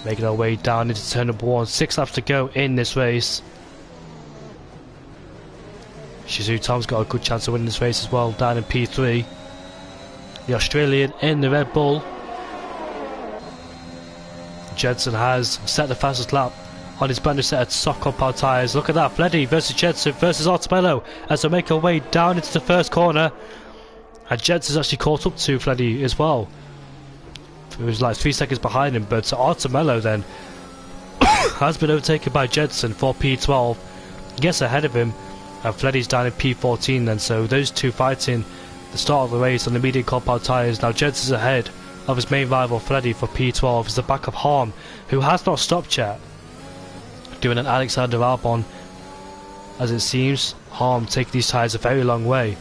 Making our way down into turn number 1. 6 laps to go in this race. Shizu Tom's got a good chance of winning this race as well, down in P3. The Australian in the Red Bull. Jensen has set the fastest lap on his brand new set of soft compound tyres. Look at that, Fleddy versus Jensen versus Artemello as they make our way down into the first corner. And Jensen's actually caught up to Fleddy as well. It was like 3 seconds behind him, but Artemello then has been overtaken by Jensen for P12. Gets ahead of him, and Fleddy's down in P14 then, so those two fighting the start of the race on the medium compound tyres. Now Jensen's ahead of his main rival Fleddy for P12. Is the back of Harm, who has not stopped yet, doing an Alexander Albon as it seems. Harm taking these tyres a very long way.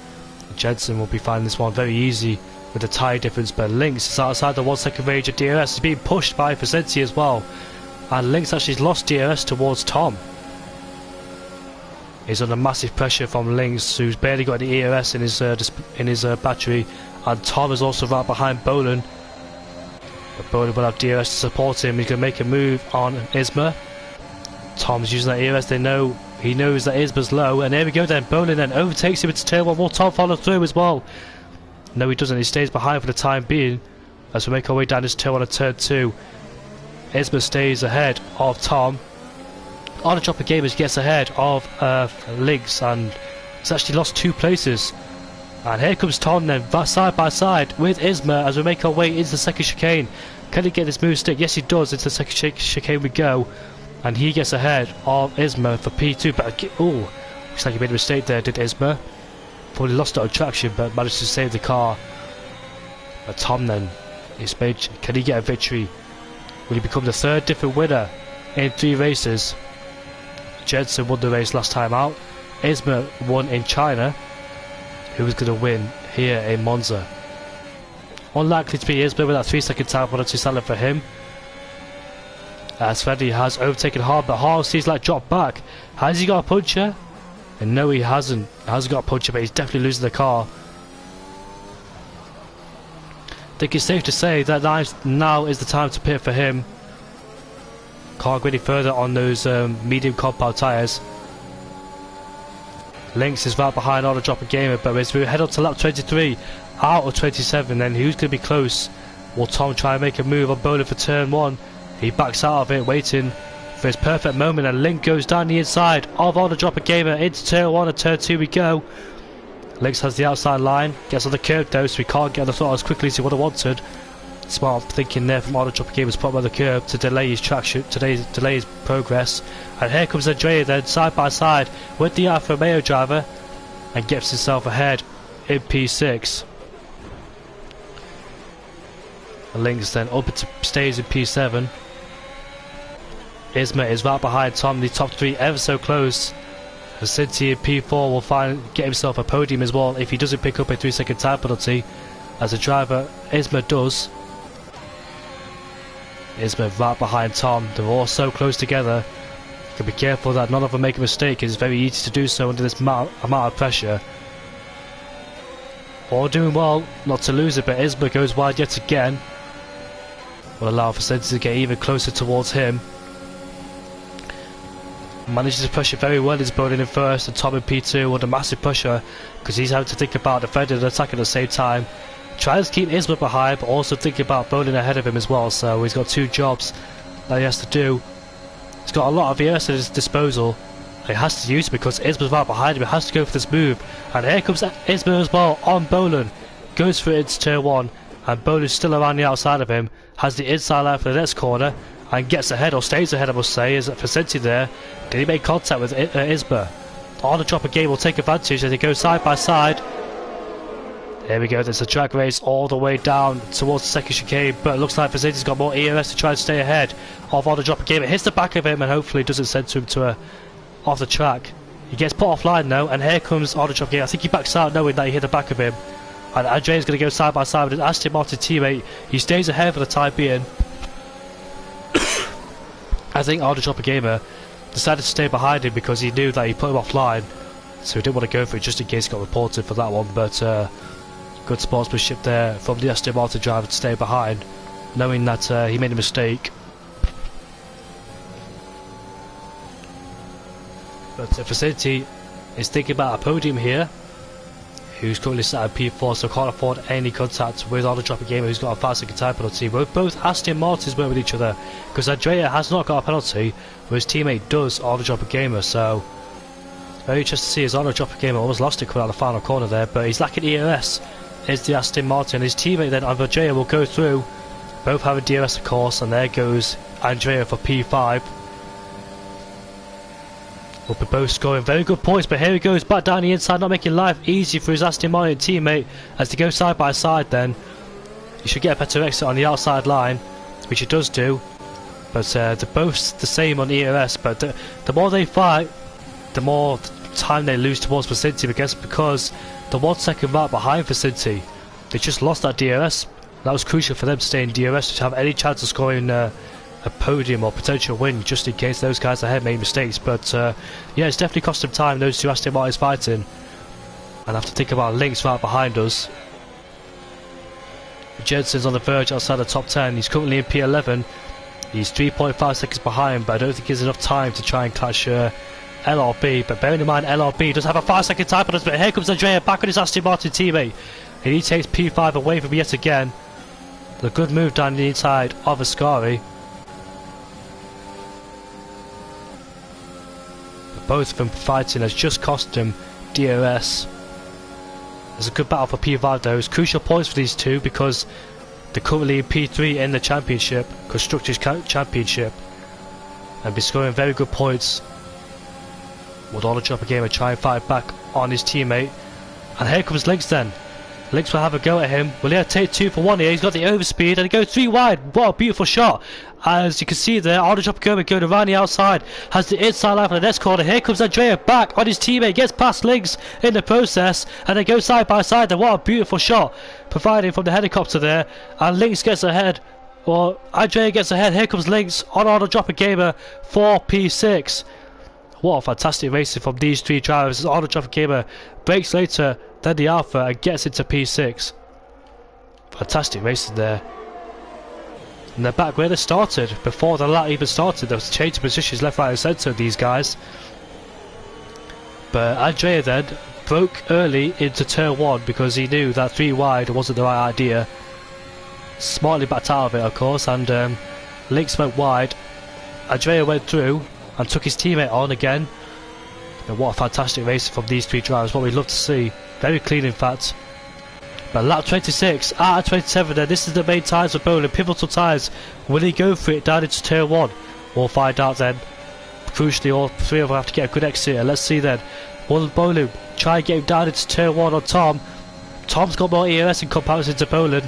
Jensen will be finding this one very easy with the tyre difference, but Lynx is outside the 1-second range of DRS. He's being pushed by Vicente as well, and Lynx actually lost DRS towards Tom. He's under massive pressure from Lynx, who's barely got any ERS in his battery, and Tom is also right behind Bolin. But Bolin will have DRS to support him. He's going to make a move on Isma. Tom's using that ERS. He knows that Isma's low, and there we go then. Bolin then overtakes him into turn 1. Will Tom follow through as well? No, he doesn't. He stays behind for the time being as we make our way down this turn 1 and turn 2. Isma stays ahead of Tom. On the drop of gamers gets ahead of Lynx, and he's actually lost 2 places. And here comes Tom then, side by side with Isma as we make our way into the second chicane. Can he get this move stick? Yes, he does. Into the second chicane we go, and he gets ahead of Isma for P2. But looks like he made a mistake there, did Isma? Probably lost it on traction, but managed to save the car. But Tom then, can he get a victory? Will he become the 3rd different winner in 3 races? Jensen won the race last time out. Isma won in China. Who was going to win here in Monza? Unlikely to be Isma with that 3-second time penalty salad for him. As Freddy has overtaken Harm, but Harm seems like dropped back. Has he got a puncher? And no, he hasn't. He hasn't got a puncher, but he's definitely losing the car. I think it's safe to say that now is the time to pit for him. Can't go any further on those medium compound tyres. Lynx is right behind on the drop of gamer, but as we head up to lap 23 out of 27, then who's going to be close? Will Tom try and make a move on Bolin for turn 1? He backs out of it, waiting for his perfect moment, and Lynx goes down the inside of on the drop of gamer into turn 1 and turn 2 we go. Lynx has the outside line, gets on the curb though, so we can't get on the throttle as quickly as he would have wanted. Smart thinking there from Auto Chopper Gamer's put him on the curb to delay his traction, delay his progress. And here comes Andrea then side by side with the Alfa Romeo driver and gets himself ahead in P6. And Lynx then up into stays in P7. Isma is right behind Tom, the top 3 ever so close. And Cinti in P4 will get himself a podium as well if he doesn't pick up a 3-second time penalty, as the driver Isma does. Isma right behind Tom. They're all so close together. You can be careful that none of them make a mistake. It's very easy to do so under this amount of pressure. All doing well not to lose it, but Isma goes wide yet again. Will allow for Cinti to get even closer towards him. Manages to pressure very well. He's Bolin in first and Tom in P2 under massive pressure because he's having to think about defending and attacking at the same time. Tries to keep Isma behind, but also thinking about Bolin ahead of him as well, so he's got 2 jobs that he has to do. He's got a lot of ES at his disposal. He has to use it because Isma's right behind him. He has to go for this move, and here comes Isma as well on Bolin. Goes for it into turn 1, and Bolin's still around the outside of him. Has the inside line for the next corner and gets ahead, or stays ahead I must say. Is Vicente there? Did he make contact with Isma? On the drop of game will take advantage as they go side by side. There we go, there's a drag race all the way down towards the second chicane, but it looks like Facility's got more ERS to try and stay ahead of Auto Dropper Gamer. Hits the back of him and hopefully doesn't send to him to off the track. He gets put offline though, and here comes Auto Dropper Gamer. I think he backs out knowing that he hit the back of him. And Andrea's going to go side by side with his Aston Martin teammate. He stays ahead for the time being. I think Auto Dropper Gamer decided to stay behind him because he knew that he put him offline, so he didn't want to go for it just in case he got reported for that one. But good sportsmanship there from the Aston Martin driver to stay behind, knowing that he made a mistake. But Facility is thinking about a podium here, who's currently sat at P4, so can't afford any contact with Auto Dropper Gamer, who's got a 5-second time penalty. Both Aston Martins work with each other, because Andrea has not got a penalty, whereas his teammate does, Auto Dropper Gamer. So very interesting to see as Auto Dropper Gamer almost lost it coming out of the final corner there, but he's lacking ERS. Is the Aston Martin. His teammate then, Andrea, will go through, both having DRS of course, and there goes Andrea for P5. Will be both scoring very good points, but here he goes back down the inside, not making life easy for his Aston Martin teammate as they go side by side. Then he should get a better exit on the outside line, which he does do, but they're both the same on ERS. But the more they fight, the more time they lose towards Facility, because the 1 second mark behind Facility, they just lost that DRS. That was crucial for them to stay in DRS to have any chance of scoring a podium or potential win, just in case those guys ahead made mistakes. But yeah, it's definitely cost them time, those two Aston Martins fighting. And I have to think about Lynx right behind us. Jensen's on the verge outside the top 10. He's currently in P11. He's 3.5 seconds behind, but I don't think there's enough time to try and catch LRB. But bearing in mind, LRB does have a 5-second time on us, but here comes Andrea back on his Aston Martin teammate, and he takes P5 away from yet again. A good move down the inside of Ascari. Both of them fighting has just cost him DRS. There's a good battle for P5 though. It's crucial points for these two because they're currently in P3 in the championship, Constructors Championship, and be scoring very good points. Would Auto Dropper Gamer try and fight back on his teammate? And here comes Lynx then. Lynx will have a go at him. Will he take 2 for 1 here? He's got the overspeed and he goes 3 wide. What a beautiful shot. As you can see there, Auto Dropper Gamer going around the outside. Has the inside line for the next corner. Here comes Andrea back on his teammate. Gets past Lynx in the process. And they go side by side there. What a beautiful shot provided from the helicopter there. And Lynx gets ahead. Or Andrea gets ahead. Here comes Lynx on Auto Dropper Gamer for P6. What a fantastic racing from these three drivers as Auto Dropper Gamer breaks later than the Alpha and gets into P6. Fantastic racing there. And they're back where they started before the lap even started. There was change of positions left, right and centre, these guys. But Andrea then broke early into turn 1 because he knew that 3 wide wasn't the right idea. Smartly backed out of it, of course, and Lynx went wide. Andrea went through and took his teammate on again. And what a fantastic racing from these three drivers, what we'd love to see. Very clean in fact. But lap 26 out of 27 then, this is the main tyres for Boland, pivotal tyres. Will he go for it down into turn 1? We'll find out then. Crucially, all three of them have to get a good exit, and let's see then. Will Boland try and get him down into turn 1 on Tom? Tom's got more ERS in comparison to Boland,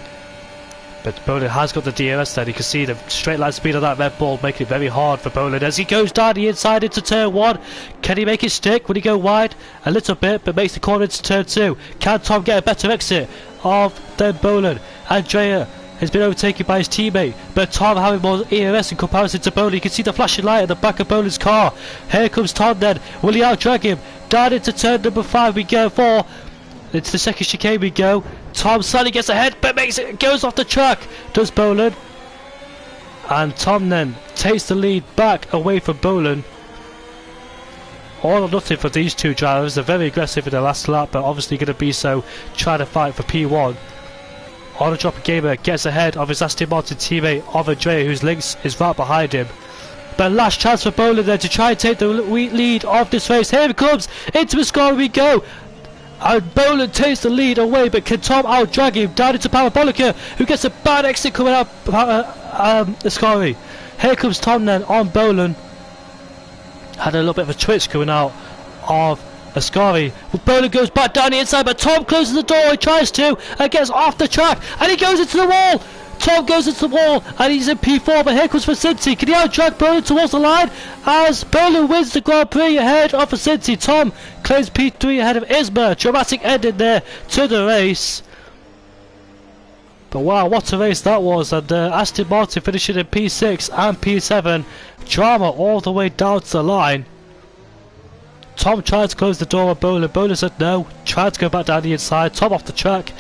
but Boland has got the DRS there. You can see the straight line speed of that Red Bull making it very hard for Boland as he goes down the inside into turn 1. Can he make it stick? Will he go wide? A little bit, but makes the corner into turn 2. Can Tom get a better exit of than Boland? Andrea has been overtaken by his teammate, but Tom having more ERS in comparison to Boland. You can see the flashing light at the back of Boland's car. Here comes Tom then. Will he out-drag him? Down into turn number 5 we go. 4 into the second chicane we go. Tom suddenly gets ahead, but goes off the track. Does Boland? And Tom then takes the lead back away from Boland. All or nothing for these two drivers. They're very aggressive in the last lap, but obviously going to be so trying to fight for P1. Auto Dropper Gamer gets ahead of his Aston Martin teammate of Andrea, whose Lynx is right behind him. But last chance for Boland there to try and take the lead of this race. Here it comes. Into the score we go. And Boland takes the lead away, but can Tom out-drag him down into Parabolica, who gets a bad exit coming out Ascari. Here comes Tom then on Boland. Had a little bit of a twitch coming out of Ascari, Bowler goes back down the inside, but Tom closes the door. He tries to and gets off the track, and he goes into the wall. Tom goes into the wall, and he's in P4, but here comes Vicinti. Can he out-drag Bowler towards the line as Bowler wins the Grand Prix ahead of Vicinti? Tom claims P3 ahead of Isma. Dramatic ending there to the race. But wow, what a race that was, and Aston Martin finishing in P6 and P7. Drama all the way down to the line. Tom tried to close the door on Bowler. Bowler said no, tried to go back down the inside. Tom off the track.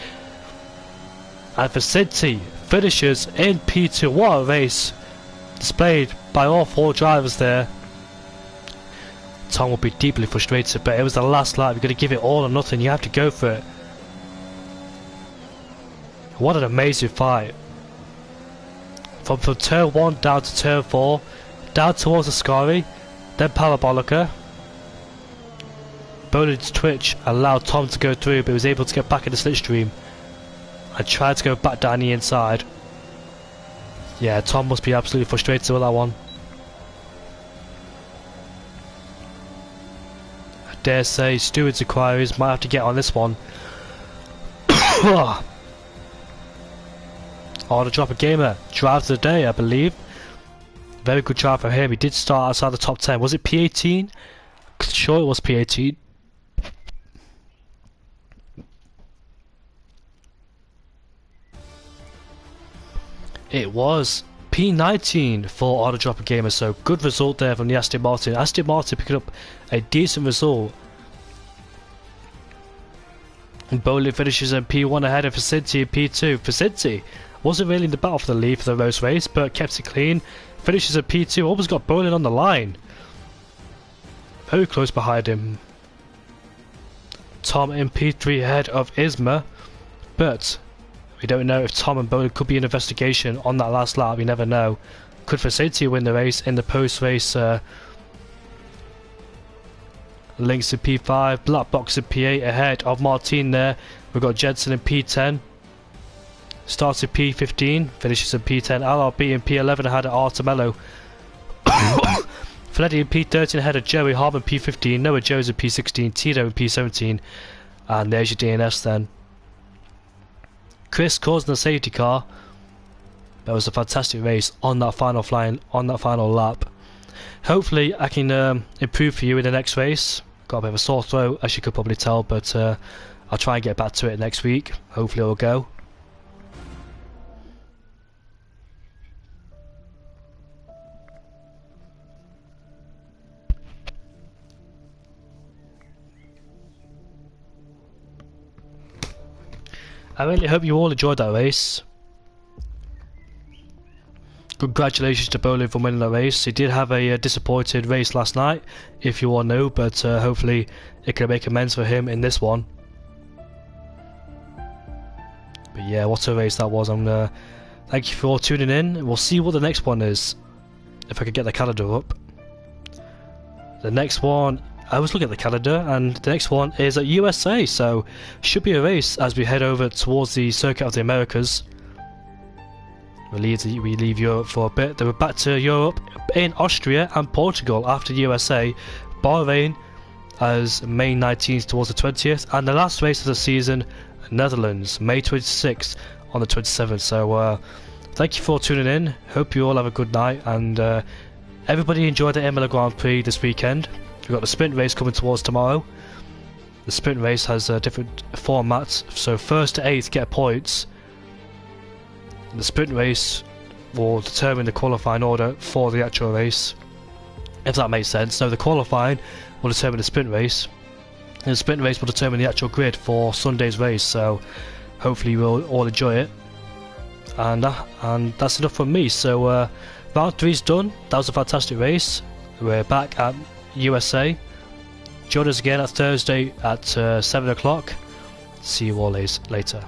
And Vicinti finishes in P2. What a race displayed by all 4 drivers there. Tom will be deeply frustrated, but it was the last lap. You're going to give it all or nothing. You have to go for it. What an amazing fight. From turn 1 down to turn 4, down towards Ascari, then Parabolica. Bowler's twitch allowed Tom to go through, but he was able to get back in the slipstream and tried to go back down the inside. Yeah, Tom must be absolutely frustrated with that one. I dare say Stewart's inquiries might have to get on this one. Oh, the Dropper Gamer drives the day, I believe. Very good drive for him. He did start outside the top 10. Was it P18? Sure, it was P18. It was P19 for Auto Dropper Gamer, so good result there from the Aston Martin. Aston Martin picking up a decent result. And Bowler finishes in P1 ahead of Vicinti in P2. Vicinti wasn't really in the battle for the lead for the most race, but kept it clean. Finishes at P2, almost got Bowler on the line. Very close behind him. Tom in P3 ahead of Isma, but we don't know if Tom and Bowler could be an investigation on that last lap. You never know. Could Vicinti win the race in the post-race? Links in P5, Black Box in P8 ahead of Martin there. We've got Jensen in P10. Starts in P15, finishes in P10. LRB in P11 ahead of Artemello. Fleddy in P13 ahead of Joey. Harmon P15. Noah Jones in P16. Tito in P17. And there's your DNS then. Chris causing the safety car. That was a fantastic race on that final lap. Hopefully I can improve for you in the next race. Got a bit of a sore throat, as you could probably tell, but I'll try and get back to it next week. Hopefully it'll go. I really hope you all enjoyed that race. Congratulations to Bowler for winning that race. He did have a disappointed race last night, if you all know, but hopefully it can make amends for him in this one. But yeah, what a race that was. Thank you for all tuning in. We'll see what the next one is, if I could get the calendar up. The next one, I was looking at the calendar, and the next one is at USA, so should be a race as we head over towards the Circuit of the Americas. We leave Europe for a bit, then we're back to Europe in Austria and Portugal after USA. Bahrain as May 19th towards the 20th, and the last race of the season, Netherlands, May 26th on the 27th. So thank you for tuning in. Hope you all have a good night, and everybody enjoy the Imola Grand Prix this weekend. We've got the sprint race coming towards tomorrow. The sprint race has different formats, so 1st to 8th get points. The sprint race will determine the qualifying order for the actual race, if that makes sense. So the qualifying will determine the sprint race, and the sprint race will determine the actual grid for Sunday's race. So hopefully you will all enjoy it, and that's enough from me. So round 3's done. That was a fantastic race. We're back at USA. Join us again at Thursday at 7 o'clock. See you all later.